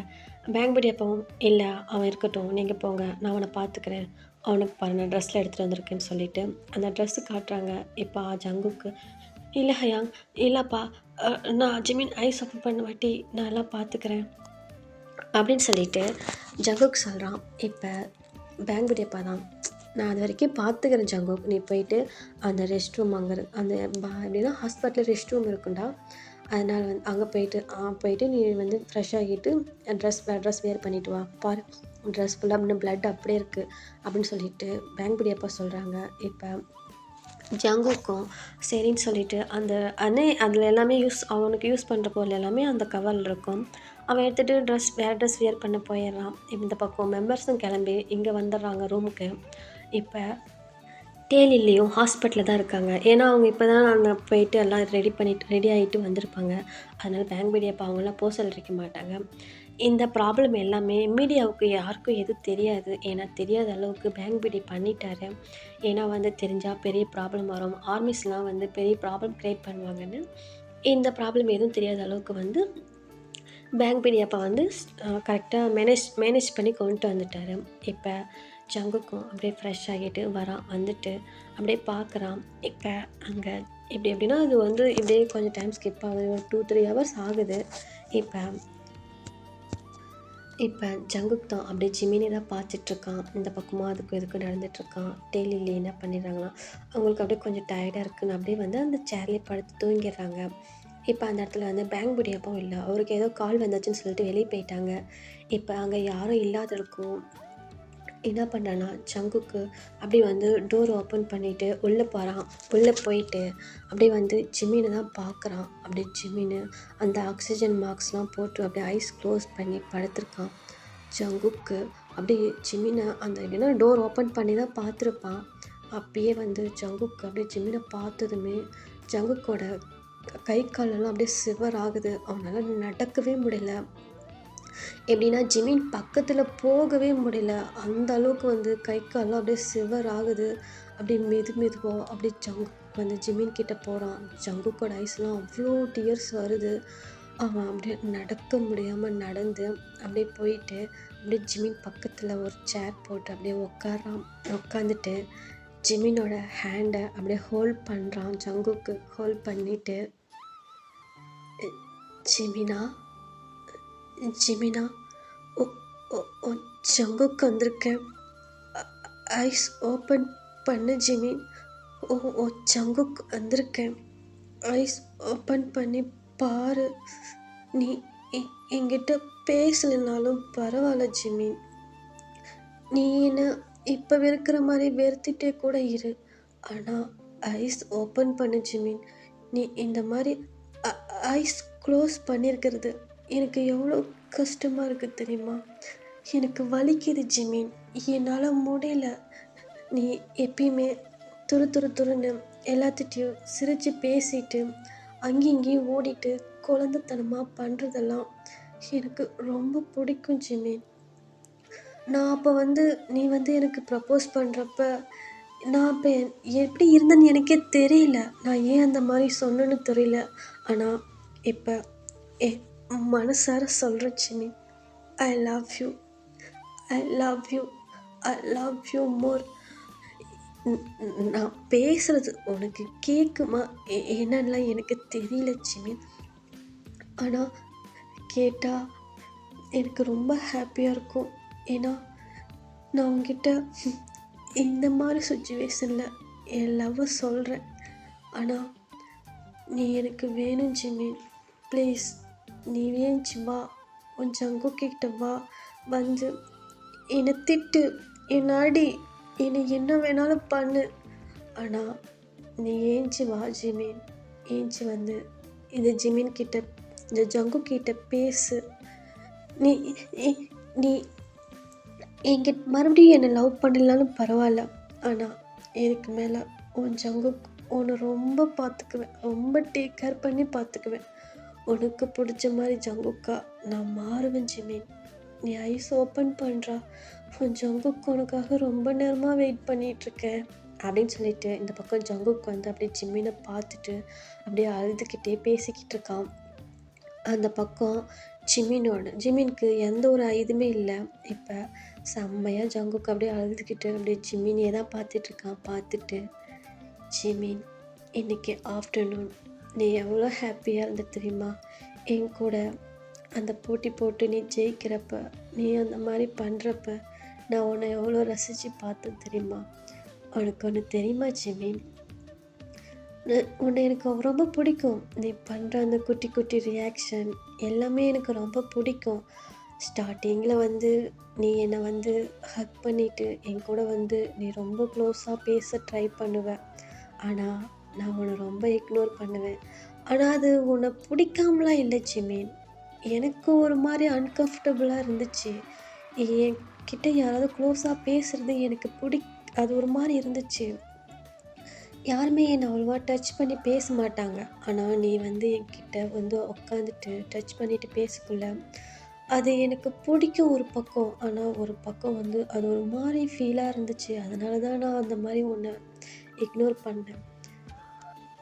பேங்படி அப்பவும் இல்லை அவன் இருக்கட்டும், நீங்கள் போங்க, நான் அவனை பார்த்துக்கிறேன், அவனுக்கு பாருங்கள் ட்ரெஸ்ஸில் எடுத்துகிட்டு வந்திருக்கேன்னு சொல்லிவிட்டு அந்த ட்ரெஸ்ஸு காட்டுறாங்க. இப்போ ஜங்குக்கு இல்லை ஹயாங், இல்லைப்பா நான் ஜிமின் ஐஸ் ஓப்பன் பண்ண வாட்டி நான் எல்லாம் பார்த்துக்கிறேன் அப்படின்னு சொல்லிட்டு ஜங்குக் சொல்கிறான். இப்போ பேங்படி அப்பா தான் நான் அது வரைக்கும் பார்த்துக்கிறேன் ஜங்குக், நீ போயிட்டு அந்த ரெஸ்ட் ரூம் அங்கே அந்த எப்படின்னா ஹாஸ்பிட்டலில் ரெஸ்ட் ரூம் இருக்குண்டா, அதனால் வந்து அங்கே போயிட்டு நீ வந்து ஃப்ரெஷ் ஆகிட்டு ட்ரெஸ் வேர் பண்ணிவிட்டு வா, பாரு ட்ரெஸ் ஃபுல்லாக ப்ளட் அப்படியே இருக்குது அப்படின்னு சொல்லிட்டு பேங்படி அப்பா சொல்கிறாங்க. இப்போ ஜங்குக்கும் சரின்னு சொல்லிட்டு அதில் எல்லாமே அவனுக்கு யூஸ் பண்ணுற பொருள் எல்லாமே அந்த கவரில் இருக்கும். அவன் எடுத்துகிட்டு வேறு ட்ரெஸ் வியர் பண்ண போயிடுறான். இந்த பக்கம் மெம்பர்ஸும் கிளம்பி இங்கே வந்துடுறாங்க ரூமுக்கு. இப்போ டேலிலையும் ஹாஸ்பிட்டலில் தான் இருக்காங்க. ஏன்னா அவங்க இப்போ தான் அங்கே போயிட்டு எல்லாம் ரெடி ஆகிட்டு வந்திருப்பாங்க. அதனால் பேங்படி அப்பா அவங்களாம் போக சொல்லிருக்க மாட்டாங்க. இந்த ப்ராப்ளம் எல்லாமே மீடியாவுக்கு யாருக்கும் எதுவும் தெரியாது. ஏன்னா தெரியாத அளவுக்கு பேங்படி பண்ணிட்டாரு. ஏன்னா வந்து தெரிஞ்சால் பெரிய ப்ராப்ளம் வரும், ஆர்மிஸ்லாம் வந்து பெரிய ப்ராப்ளம் க்ரியேட் பண்ணுவாங்கன்னு இந்த ப்ராப்ளம் எதுவும் தெரியாத அளவுக்கு வந்து பேங்படி அப்பா வந்து கரெக்டாக மேனேஜ் பண்ணி கொண்டு வந்துட்டார். இப்போ ஜங்குக்கும் அப்படியே ஃப்ரெஷ் ஆகிட்டு வரான். வந்துட்டு அப்படியே பார்க்குறான். இப்போ அங்கே எப்படின்னா அது வந்து இப்படியே கொஞ்சம் டைம் ஸ்கிப் ஆகுது, ஒரு 2-3 ஹவர்ஸ் ஆகுது. இப்போ ஜங்குக் தான் அப்படியே ஜிமினி தான் பார்த்துட்ருக்கான். இந்த பக்கமாக அதுக்கும் இதுக்கும் நடந்துகிட்ருக்கான். டெய்லி என்ன பண்ணிடுறாங்கன்னா அவங்களுக்கு அப்படியே கொஞ்சம் டயர்டாக இருக்குன்னு அப்படியே வந்து அந்த சேர்லேயே படுத்து தூங்கிடுறாங்க. இப்போ அந்த இடத்துல வந்து பேங்படி அப்பாவும் இல்லை, அவருக்கு ஏதோ கால் வந்துச்சுன்னு சொல்லிட்டு வெளியே போயிட்டாங்க. இப்போ அங்கே யாரும் இல்லாத இருக்கும். என்ன பண்ணுறான்னா ஜங்குக்கு அப்படியே வந்து டோர் ஓப்பன் பண்ணிவிட்டு உள்ளே போகிறான். உள்ளே போயிட்டு அப்படியே வந்து ஜிமினை தான் பார்க்குறான். அப்படியே ஜிமின்னு அந்த ஆக்சிஜன் மாஸ்க்லாம் போட்டு அப்படியே ஐஸ் க்ளோஸ் பண்ணி படுத்திருக்கான். ஜங்குக்கு அப்படியே ஜிமினை அந்த எப்படின்னா டோர் ஓப்பன் பண்ணி தான் பார்த்துருப்பான். அப்படியே வந்து ஜங்குக்கு அப்படியே ஜிமினை பார்த்ததுமே ஜங்குக்கோட கை காலெல்லாம் அப்படியே சிவர் ஆகுது. அவனால் நடக்கவே முடியல. எப்படின்னா ஜிமின் பக்கத்தில் போகவே முடியல, அந்த அளவுக்கு வந்து கை கால்லாம் அப்படியே சிவர் ஆகுது. அப்படியே மெதுவாக அப்படியே ஜங்குக் வந்து ஜிமின் கிட்ட போகிறான். ஜங்குக்கோட ஐஸ்லாம் அவ்வளோ டியர்ஸ் வருது. அவன் அப்படியே நடக்க முடியாமல் நடந்து அப்படியே போயிட்டு அப்படியே ஜிமின் பக்கத்தில் ஒரு சேர் போட்டு அப்படியே உட்காந்துட்டு ஜிமினோட ஹேண்டை அப்படியே ஹோல்ட் பண்ணுறான். ஜங்குக்கு ஹோல்ட் பண்ணிவிட்டு ஜிமினா ஜங்குக்கு வந்திருக்கேன், ஐஸ் ஓப்பன் பண்ணு ஜிமின், ஜங்குக்கு வந்திருக்கேன் ஐஸ் ஓப்பன் பண்ணி பாரு. நீ என்கிட்ட பேசலைனாலும் பரவாயில்ல ஜிமி. நீ என்ன இப்போ வெறுக்கிற மாதிரி வெறுத்துட்டே கூட இரு. ஆனால் ஐஸ் ஓப்பன் பண்ணு ஜிமின். நீ இந்த மாதிரி ஐஸ் க்ளோஸ் பண்ணியிருக்கிறது எனக்கு எவ்வளோ கஷ்டமாக இருக்குது தெரியுமா? எனக்கு வலிக்குது ஜிமின். என்னால் முடியல. நீ எப்பயுமே துருன்னு எல்லாத்துட்டையும் சிரித்து பேசிட்டு அங்கேயும் இங்கேயும் ஓடிட்டு குழந்தைத்தனமாக பண்ணுறதெல்லாம் எனக்கு ரொம்ப பிடிக்கும் ஜிமின். நான் அப்போ நீ எனக்கு ப்ரப்போஸ் பண்ணுறப்ப நான் இப்போ எப்படி இருந்தேன்னு எனக்கே தெரியல. நான் ஏன் அந்த மாதிரி சொன்னேன்னு தெரியல. ஆனால் இப்போ மனசார சொல்கிறேன் Jimmy, I love you, I love you, I love you more. நான் பேசுகிறது உனக்கு கேட்குமா என்னன்னலாம் எனக்கு தெரியல ஜிமி. ஆனால் கேட்டால் எனக்கு ரொம்ப ஹாப்பியாக இருக்கும். ஏன்னா நான் உங்ககிட்ட இந்த மாதிரி சுச்சுவேஷனில் என் லவ்வை சொல்கிறேன். ஆனால் நீ எனக்கு வேணும் ஜிமி. ப்ளீஸ் நீ ஏஞ்சி வா, உன் ஜங்குக்கிட்ட வா, வந்து என்னை திட்டு, என்னை அடி, என்னை என்ன வேணாலும் பண்ணு. ஆனால் நீ ஏஞ்சி வா ஜிமின். ஏஞ்சி வந்து இந்த ஜிமின் கிட்ட, இந்த ஜங்கு கிட்ட பேசு. நீ நீ என்கிட்ட மறுபடியும் என்னை லவ் பண்ணலனாலும் பரவாயில்ல. ஆனால் இதுக்கு மேலே உன் ஜங்கு உன்னை ரொம்ப பார்த்துக்குவேன், ரொம்ப டேக் கேர் பண்ணி பார்த்துக்குவேன். உனக்கு பிடிச்ச மாதிரி ஜங்குக்கா நான் மாறுவேன் ஜிமின். நீ ஐஸ் ஓப்பன் பண்ணுறா. உன் ஜங்குக்கு உனக்காக ரொம்ப நேரமாக வெயிட் பண்ணிகிட்ருக்கேன் அப்படின்னு சொல்லிட்டு இந்த பக்கம் ஜங்குக்கு வந்து அப்படியே ஜிம்மினை பார்த்துட்டு அப்படியே அழுதுகிட்டே பேசிக்கிட்டு இருக்கான். அந்த பக்கம் ஜிமினுக்கு எந்த ஒரு இதுவுமே இல்லை. இப்போ செம்மையாக ஜங்குக்கு அப்படியே அழுதுகிட்டு அப்படியே ஜிமினியே தான் பார்த்துட்ருக்கான். பார்த்துட்டு, ஜிமின் இன்றைக்கி ஆஃப்டர்நூன் நீ எவ்வளோ ஹாப்பியாக இருந்த தெரியுமா? என் கூட அந்த போட்டி போட்டு நீ ஜெயிக்கிறப்ப, நீ அந்த மாதிரி பண்ணுறப்ப நான் உன்னை எவ்வளோ ரசித்து பார்த்தேன் தெரியுமா? உனக்கு ஒன்று தெரியுமா ஜிமின்? உன்னை எனக்கு ரொம்ப பிடிக்கும். நீ பண்ணுற அந்த குட்டி குட்டி ரியாக்ஷன் எல்லாமே எனக்கு ரொம்ப பிடிக்கும். ஸ்டார்டிங்கில் நீ என்னை ஹக் பண்ணிவிட்டு என் கூட நீ ரொம்ப க்ளோஸாக பேச ட்ரை பண்ணுவேன். ஆனால் நான் உன்னை ரொம்ப இக்னோர் பண்ணுவேன். ஆனால் அது உன்னை பிடிக்காமலாம் இல்லை ஜிமின். எனக்கு ஒரு மாதிரி அன்கம்ஃபர்டபுளாக இருந்துச்சு. என்கிட்ட யாராவது க்ளோஸாக பேசுகிறது எனக்கு அது ஒரு மாதிரி இருந்துச்சு. யாருமே என்னை அவ்வளோவா டச் பண்ணி பேச மாட்டாங்க. ஆனால் நீ என்கிட்ட உட்காந்துட்டு டச் பண்ணிவிட்டு பேசக்குள்ள அது எனக்கு பிடிக்கும் ஒரு பக்கம். ஆனால் ஒரு பக்கம் அது ஒரு மாதிரி ஃபீலாக இருந்துச்சு. அதனால தான் நான் அந்த மாதிரி உன்னை இக்னோர் பண்ணேன்.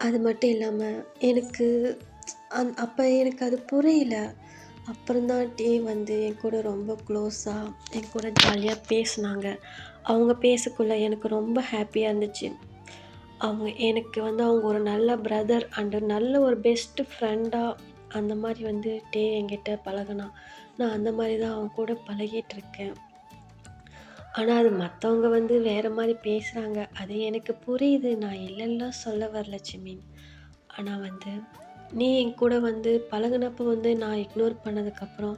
அது மட்டும் இல்லாமல் எனக்கு அப்போ எனக்கு அது புரியல. அப்புறம்தான் என் கூட ரொம்ப க்ளோஸாக என் கூட ஜாலியாக பேசினாங்க. அவங்க பேசக்குள்ள எனக்கு ரொம்ப ஹாப்பியாக இருந்துச்சு. அவங்க எனக்கு அவங்க ஒரு நல்ல பிரதர் அண்டு நல்ல ஒரு பெஸ்ட்டு ஃப்ரெண்டாக அந்த மாதிரி என்கிட்ட பழகினா. நான் அந்த மாதிரி தான் அவங்க கூட பழகிட்டுருக்கேன். ஆனால் அது மற்றவங்க வேறு மாதிரி பேசுகிறாங்க. அது எனக்கு புரியுது. நான் இல்லைன்னா சொல்ல வரல ஜிமின். ஆனால் நீ என் கூட பழகினப்போ நான் இக்னோர் பண்ணதுக்கப்புறம்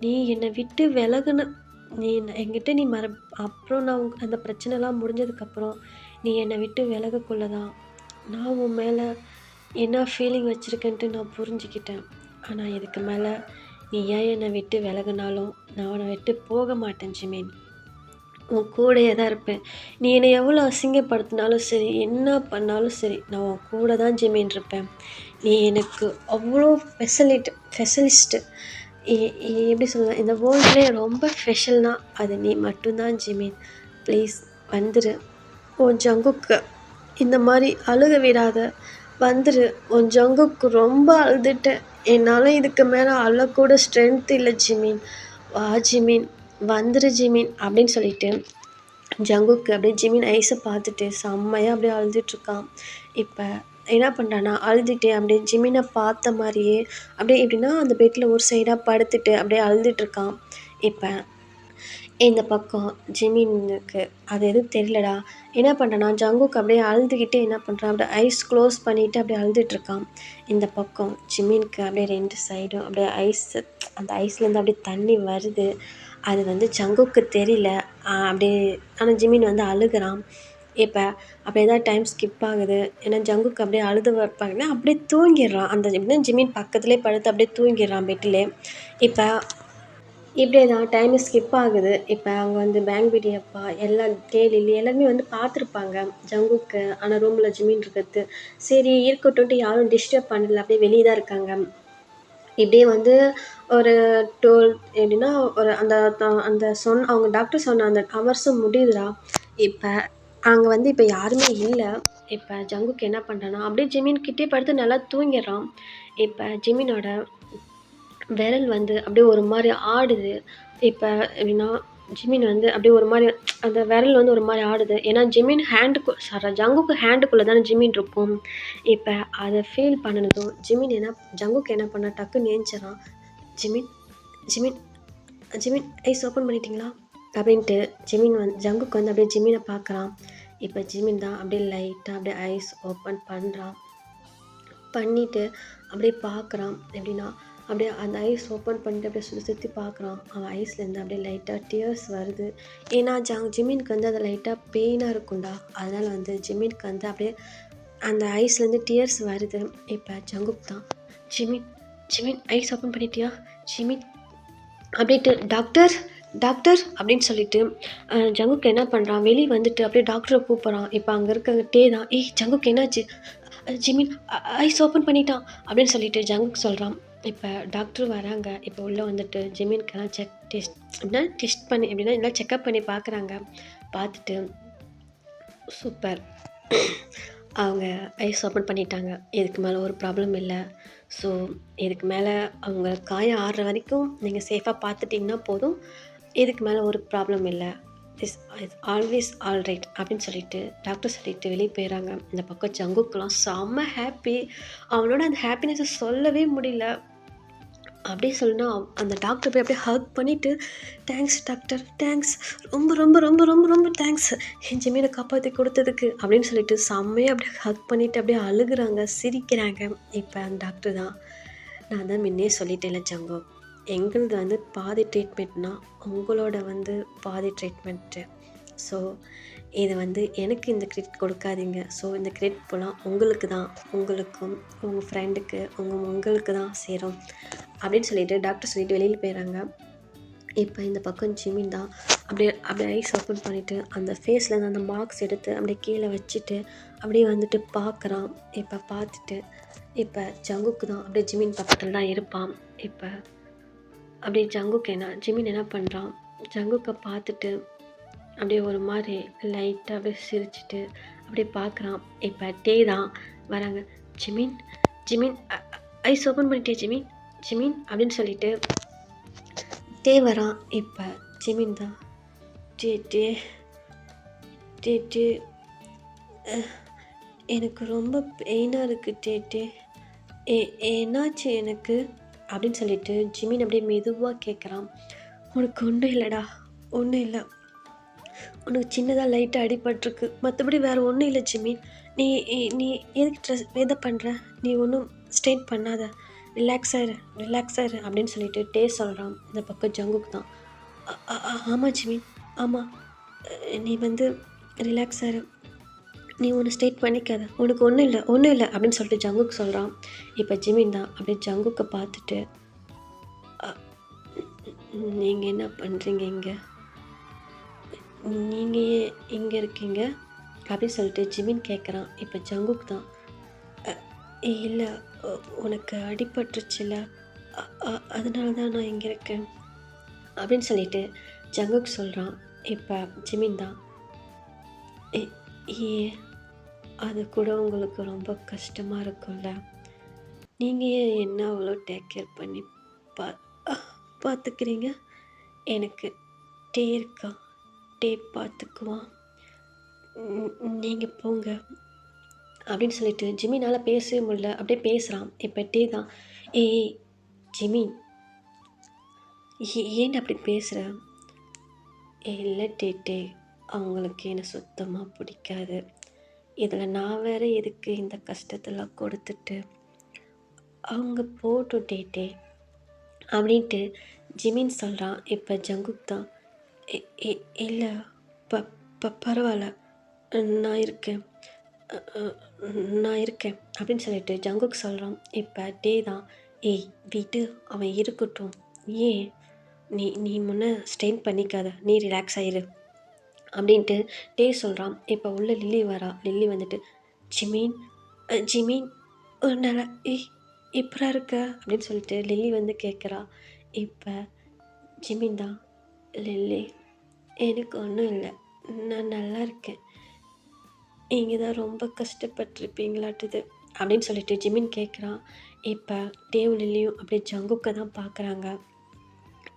நீ என்னை விட்டு விலகுன, நீ என்கிட்ட நீ அப்புறம் நான் அந்த பிரச்சனைலாம் முடிஞ்சதுக்கப்புறம் நீ என்னை விட்டு விலகக்குள்ள தான் நான் உன் மேலே என்ன ஃபீலிங் வச்சுருக்கேன்ட்டு நான் புரிஞ்சுக்கிட்டேன். ஆனால் இதுக்கு மேலே நீ ஏன் என்னை விட்டு விலகுனாலும் நான் உன்னை விட்டு போக மாட்டேன் ஜிமின். உன் கூடையே தான் இருப்பேன். நீ என்னை எவ்வளோ அசிங்கப்படுத்தினாலும் சரி, என்ன பண்ணாலும் சரி, நான் உன் கூட தான் ஜிமின் இருப்பேன். நீ எனக்கு அவ்வளோ ஸ்பெஷலிஸ்ட்டு. எப்படி சொல்லுவேன், இந்த வேர்ல்ட்லேயே ரொம்ப ஸ்பெஷல்னா அது நீ மட்டும்தான் ஜிமின். ப்ளீஸ் வந்துடு. உன் ஜங்குக்கு இந்த மாதிரி அழுக விடாத. வந்துடு. உன் ஜங்குக்கு ரொம்ப அழுதுட்டேன். என்னால் இதுக்கு மேலே அழக்கூட ஸ்ட்ரென்த் இல்லை ஜிமின். வா ஜிமின், வந்துடு ஜிமின் அப்படின்னு சொல்லிட்டு ஜங்குக்கு அப்படியே ஜிமின் ஐஸை பார்த்துட்டு செம்மையாக அப்படியே அழுதுட்ருக்கான். இப்போ என்ன பண்ணுறான்னா அழுதுகிட்டே அப்படியே ஜிமினை பார்த்த மாதிரியே அப்படியே எப்படின்னா அந்த பெட்டில் ஒரு சைடாக படுத்துட்டு அப்படியே அழுதுட்ருக்கான். இப்போ இந்த பக்கம் ஜிமினுக்கு அது எதுவும் தெரியலடா. என்ன பண்ணுறான்னா ஜங்குக்கு அப்படியே அழுதுகிட்டே என்ன பண்ணுறான், அப்படியே ஐஸ் க்ளோஸ் பண்ணிவிட்டு அப்படியே அழுதுட்ருக்கான். இந்த பக்கம் ஜிமினுக்கு அப்படியே 2 சைடும் அப்படியே அந்த ஐஸ்லேருந்து அப்படியே தண்ணி வருது. அது வந்து ஜங்குக்கு தெரியல. அப்படியே ஆனால் ஜிமின் வந்து அழுகுறான். இப்போ அப்படியே தான் டைம் ஸ்கிப் ஆகுது. ஏன்னா ஜங்குக்கு அப்படியே அழுது வைப்பாங்கன்னா அப்படியே தூங்கிடுறான். அந்த எப்படின்னா ஜிமின் பக்கத்துலேயே படுத்து அப்படியே தூங்கிடுறான் பெட்டிலே. இப்போ இப்படியே தான் டைமு ஸ்கிப் ஆகுது. இப்போ அவங்க வந்து பேங்க்பிடி அப்பா எல்லாம் லில்லி எல்லாருமே வந்து பார்த்துருப்பாங்க ஜங்குக்கு. ஆனால் ரூமில் ஜிமின் இருக்கிறது. சரி இருக்கட்டும்ன்ட்டு யாரும் டிஸ்டர்ப் பண்ணல. அப்படியே வெளியே தான் இருக்காங்க. இப்படியே வந்து ஒரு 12 எப்படின்னா ஒரு அந்த அவங்க டாக்டர் சொன்ன அந்த ஹவர்ஸும் முடியுதுடா. இப்போ அங்கே வந்து இப்போ யாருமே இல்லை. இப்போ ஜங்குக்கு என்ன பண்ணுறான்னா அப்படியே ஜிமின் கிட்டே படுத்து நல்லா தூங்கிடுறான். இப்போ ஜிமினோட விரல் வந்து அப்படியே ஒரு மாதிரி ஆடுது. இப்போ எப்படின்னா ஜிமின் வந்து அப்படியே ஒரு மாதிரி அந்த விரல் வந்து ஒரு மாதிரி ஆடுது. ஏன்னா ஜிமின் ஜங்குக்கு ஹேண்டுக்குள்ளே தானே ஜிமின் இருக்கும். இப்போ அதை ஃபீல் பண்ணினதும் ஜங்குக்கு என்ன பண்ண டக்குன்னு ஏஞ்சிடறான். Jimin Jimin Jimin eyes open பண்ணிட்டீங்களா அப்படின்ட்டு ஜங்குக்கு வந்து அப்படியே ஜிமினை பார்க்குறான். இப்போ ஜிமின் தான் அப்படியே லைட்டாக அப்படியே ஐஸ் ஓப்பன் பண்ணுறான். பண்ணிவிட்டு அப்படியே பார்க்குறான். எப்படின்னா அப்படியே அந்த ஐஸ் ஓப்பன் பண்ணிட்டு அப்படியே சுற்றி பார்க்குறான். அவன் ஐஸ்லேருந்து அப்படியே லைட்டாக டியர்ஸ் வருது. ஏன்னா ஜிமினுக்கு வந்து அது லைட்டாக பெயினாக இருக்கும்டா. அதனால் வந்து ஜிமினுக்கு வந்து அப்படியே அந்த ஐஸ்லேருந்து டியர்ஸ் வருது. இப்போ ஜங்குக் தான் ஜிமின் ஜிமின் ஐஸ் ஓப்பன் பண்ணிட்டியா ஜிமின் அப்படின்ட்டு டாக்டர் டாக்டர் அப்படின்னு சொல்லிட்டு ஜங்குக்கு என்ன பண்ணுறான், வெளியே வந்துட்டு அப்படியே டாக்டரை கூப்பிட்றான். இப்போ அங்கே இருக்க தான் ஜங்குக்கு என்னாச்சு, ஜிமின் ஐஸ் ஓப்பன் பண்ணிட்டான் அப்படின்னு சொல்லிட்டு ஜங்குக்கு சொல்கிறான். இப்போ டாக்டர் வராங்க. இப்போ உள்ளே வந்துட்டு ஜிமின்க்கெல்லாம் டெஸ்ட் பண்ணி எப்படின்னா எல்லாம் செக்கப் பண்ணி பார்க்குறாங்க. பார்த்துட்டு சூப்பர் அவங்க ஐஸ் ஓப்பன் பண்ணிட்டாங்க. இதுக்கு மேலே ஒரு ப்ராப்ளம் இல்லை. ஸோ இதுக்கு மேலே அவங்க காயம் ஆடுற வரைக்கும் நீங்கள் சேஃபாக பார்த்துட்டிங்கன்னா போதும். இதுக்கு மேலே ஒரு ப்ராப்ளம் இல்லை. இஸ் ஆல்வேஸ் ஆல் ரைட் அப்படின்னு சொல்லிட்டு டாக்டர் சொல்லிட்டு வெளியே போயிடறாங்க. இந்த பக்கம் ஜங்குக்கெலாம் செம்ம ஹாப்பி. அவனோட அந்த ஹாப்பினஸை சொல்லவே முடியல. அப்படியே சொல்லினா அந்த டாக்டர் போய் அப்படியே ஹக் பண்ணிவிட்டு தேங்க்ஸ் டாக்டர், தேங்க்ஸ், ரொம்ப ரொம்ப ரொம்ப ரொம்ப ரொம்ப தேங்க்ஸ் என் ஜிமினை காப்பாற்றி கொடுத்ததுக்கு அப்படின்னு சொல்லிட்டு செம்மையாக அப்படியே ஹக் பண்ணிவிட்டு அப்படியே அழுகுறாங்க, சிரிக்கிறாங்க. இப்போ அந்த டாக்டர் தான், நான் தான் முன்னே சொல்லிட்டேன்ல ஜங்கு, எங்களது வந்து பாதி ட்ரீட்மெண்ட்னா உங்களோட வந்து பாதி ட்ரீட்மெண்ட்டு. ஸோ இதை வந்து எனக்கு இந்த கிரெடிட் கொடுக்காதீங்க. ஸோ இந்த கிரெடிட் போலாம் உங்களுக்கு தான், உங்களுக்கும் உங்கள் ஃப்ரெண்டுக்கு உங்களுக்கு தான் சேரும் அப்படின்னு சொல்லிட்டு டாக்டர் சொல்லிட்டு வெளியில் போயிடறாங்க. இப்போ இந்த பக்கம் ஜிமின் தான் அப்படியே ஐஸ் ஓப்பன் பண்ணிவிட்டு அந்த ஃபேஸ்லேருந்து அந்த மார்க்ஸ் எடுத்து அப்படியே கீழே வச்சுட்டு அப்படியே வந்துட்டு பார்க்குறான். இப்போ பார்த்துட்டு இப்போ ஜங்குக்கு தான் அப்படியே ஜிமின் பக்கத்தில் தான் இருப்பான். இப்போ அப்படியே ஜிமின் என்ன பண்ணுறான், ஜங்குக்கை பார்த்துட்டு அப்படியே ஒரு மாதிரி லைட்டாக அப்படியே சிரிச்சிட்டு அப்படியே பார்க்குறான். இப்போ தான் வராங்க. ஜிமின் ஜிமின் ஐஸ் ஓப்பன் பண்ணிட்டே ஜிமின் ஜிமின் அப்படின்னு சொல்லிட்டு வரான். இப்போ ஜிமின் தான் டே எனக்கு ரொம்ப பெயினாக இருக்குது என்னாச்சு எனக்கு அப்படின்னு சொல்லிட்டு ஜிமின் அப்படியே மெதுவாக கேட்குறான். உனக்கு ஒன்றும் இல்லைடா, ஒன்றும் இல்லை, உனக்கு சின்னதாக லைட்டாக அடிபட்டிருக்கு, மற்றபடி வேறு ஒன்றும் இல்லை ஜிமின். நீ நீ எதுக்கு இதை பண்ணுற, நீ ஒன்றும் ஸ்ட்ரெயின் பண்ணாத, ரிலாக்ஸ் ஆயிரு அப்படின்னு சொல்லிட்டு சொல்கிறான். இந்த பக்கம் ஜங்குக்கு தான், ஆமாம் ஜிமின், ஆமாம், நீ வந்து ரிலாக்ஸ் ஆயிரு, நீ ஒன்று ஸ்ட்ரெயின் பண்ணிக்காத, உனக்கு ஒன்றும் இல்லை அப்படின்னு சொல்லிட்டு ஜங்குக்கு சொல்கிறான். இப்போ ஜிமின் தான் அப்படியே ஜங்குக்கு பார்த்துட்டு, நீங்கள் என்ன பண்ணுறீங்க இங்கே, நீங்கள் ஏன் இங்கே இருக்கீங்க அப்படின்னு சொல்லிட்டு ஜிமின் கேட்குறான். இப்போ ஜங்குக்கு தான், இல்லை உனக்கு அடிபட்டுருச்சுல, அதனால தான் நான் இங்கே இருக்கேன் அப்படின்னு சொல்லிட்டு ஜங்குக்கு சொல்கிறான். இப்போ ஜிமின் தான், அது கூட உங்களுக்கு ரொம்ப கஷ்டமாக இருக்கும்ல, நீங்கள் ஏன் என்ன அவ்வளோ டேக் கேர் பண்ணி பார்த்துக்கிறீங்க, எனக்கு இருக்கா, பார்த்துக்குவான், நீங்கள் போங்க அப்படின்னு சொல்லிட்டு ஜிமினால் பேசவே முடியல, அப்படியே பேசுகிறான். இப்போ தான், ஜிமின் ஏன் அப்படி பேசுகிற, இல்லை டேட்டே, அவங்களுக்கு என்னை சுத்தமாக பிடிக்காது. இதில் நான் வேற எதுக்கு இந்த கஷ்டத்தெல்லாம் கொடுத்துட்டு. அவங்க போட்டும் டேட்டே அப்படின்ட்டு ஜிமின் சொல்கிறான். இப்போ ஜங்குக் தான், "இ- இ- இல்லை, ப பரவாயில்ல, நான் இருக்கேன், அ அ நான் இருக்கேன்" அப்படின்னு சொல்லிட்டு ஜங்குக் சொல்கிறான். இப்போ டே தான், "ஏய் விடு, அவன் இருக்கட்டும், ஏன் நீ நீ முன்ன ஸ்ட்ரெயின் பண்ணிக்காத, நீ ரிலாக்ஸ் ஆயிரு" அப்படின்ட்டு டே சொல்கிறான். இப்போ உள்ள லில்லி வரா. லில்லி வந்துட்டு, "ஜிமீன், ஜிமீன், உன்னால இப்பரா இருக்க?" அப்படின்னு சொல்லிட்டு லில்லி வந்து கேட்குறா. இப்போ ஜிமீன் தான், "லில்லி, எனக்கு ஒன்றும் இல்லை, நான் நல்லா இருக்கேன். நீங்கள் தான் ரொம்ப கஷ்டப்பட்டுருப்பீங்களாட்டுது" அப்படின்னு சொல்லிட்டு ஜிமின் கேட்குறான். இப்போ டேவ் லில்லியும் அப்படியே ஜங்குக்கை தான் பார்க்குறாங்க.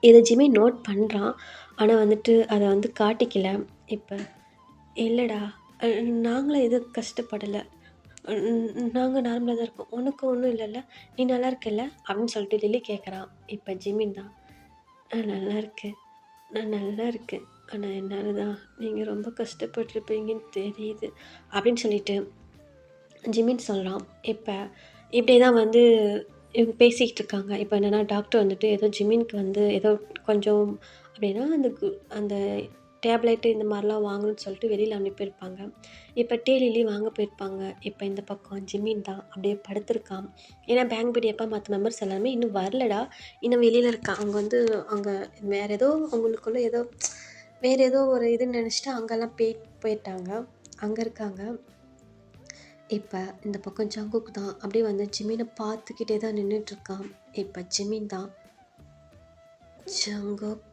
இதை ஜிமின் நோட் பண்ணுறான். ஆனால் வந்துட்டு அதை வந்து காட்டிக்கல. இப்போ, "இல்லைடா, நாங்களும் எதுவும் கஷ்டப்படலை, நாங்கள் நார்மலாக தான் இருக்கோம், உனக்கு ஒன்றும் இல்லைல்ல, நீ நல்லா இருக்கல்ல" அப்படின்னு சொல்லிட்டு லில்லி கேட்குறான். இப்போ ஜிமின் தான், "நான் நல்லா இருக்கேன், நான் நல்லா இருக்கேன், ஆனால் என்னால் தான் நீங்கள் ரொம்ப கஷ்டப்பட்டுருப்பீங்கன்னு தெரியுது" அப்படின்னு சொல்லிட்டு ஜிமின் சொல்கிறான். இப்போ இப்படி தான் வந்து இவங்க பேசிக்கிட்டு இருக்காங்க. இப்போ என்னென்னா டாக்டர் வந்துட்டு ஏதோ ஜிமினுக்கு வந்து ஏதோ கொஞ்சம் அப்படின்னா அந்த டேப்லெட்டு இந்த மாதிரிலாம் வாங்கணும்னு சொல்லிட்டு வெளியில் அனுப்பியிருப்பாங்க. இப்போ லில்லி வாங்க போயிருப்பாங்க. இப்போ இந்த பக்கம் ஜிமின் தான் அப்படியே படுத்திருக்கான். ஏன்னா பேங்க் எப்போ மற்ற மெம்பர்ஸ் எல்லாருமே இன்னும் வரலடா, இன்னும் வெளியில் இருக்கான். அவங்க வந்து அங்கே வேறு ஏதோ அவங்களுக்குள்ள ஏதோ வேறு ஏதோ ஒரு இதுன்னு நினச்சிட்டு அங்கெல்லாம் போயிட்டாங்க, அங்கே இருக்காங்க. இப்போ இந்த பக்கம் ஜங்குக் தான் அப்படியே வந்து ஜிமினை பார்த்துக்கிட்டே தான் நின்றுட்டுருக்கான். இப்போ ஜிமின் தான், "ஜங்குக்,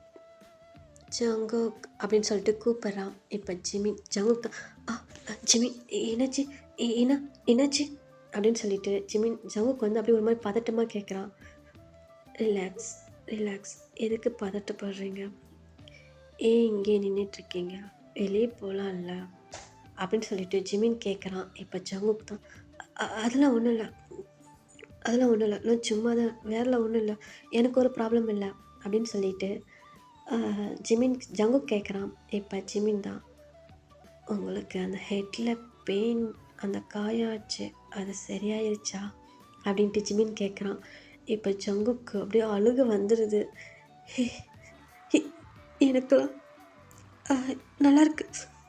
ஜங்குக்" அப்படின்னு சொல்லிட்டு கூப்பிட்றான். இப்போ ஜங்குக் தான், ஜிமின், என்னாச்சு, என்னாச்சு" அப்படின்னு சொல்லிட்டு ஜங்குக் வந்து அப்படியே ஒரு மாதிரி பதட்டமாக கேட்குறான். "ரிலாக்ஸ், ரிலாக்ஸ், எதுக்கு பதட்டப்படுறீங்க? ஏன் இங்கே நின்றுட்டுருக்கீங்க? வெளியே போகலாம்ல" அப்படின்னு சொல்லிட்டு ஜிமின் கேட்குறான். இப்போ ஜங்குக் தான், அதெல்லாம் ஒன்றும் இல்லை, அதெல்லாம் ஒன்றும் இல்லை, நான் சும்மா தான், வேறெல்லாம் ஒன்றும் இல்லை, எனக்கு ஒரு ப்ராப்ளம் இல்லை" அப்படின்னு சொல்லிட்டு ஜங்குக் கேட்குறான். இப்போ ஜிமின் தான், "உங்களுக்கு அந்த ஹெட்டில் பெயின், அந்த காயாச்சு, அது சரியாயிருச்சா?" அப்படின்ட்டு ஜிமின் கேட்குறான். இப்போ ஜங்குக்கு அப்படியே அழுக வந்துடுது. "எனக்கெல்லாம் நல்லா இருக்கு,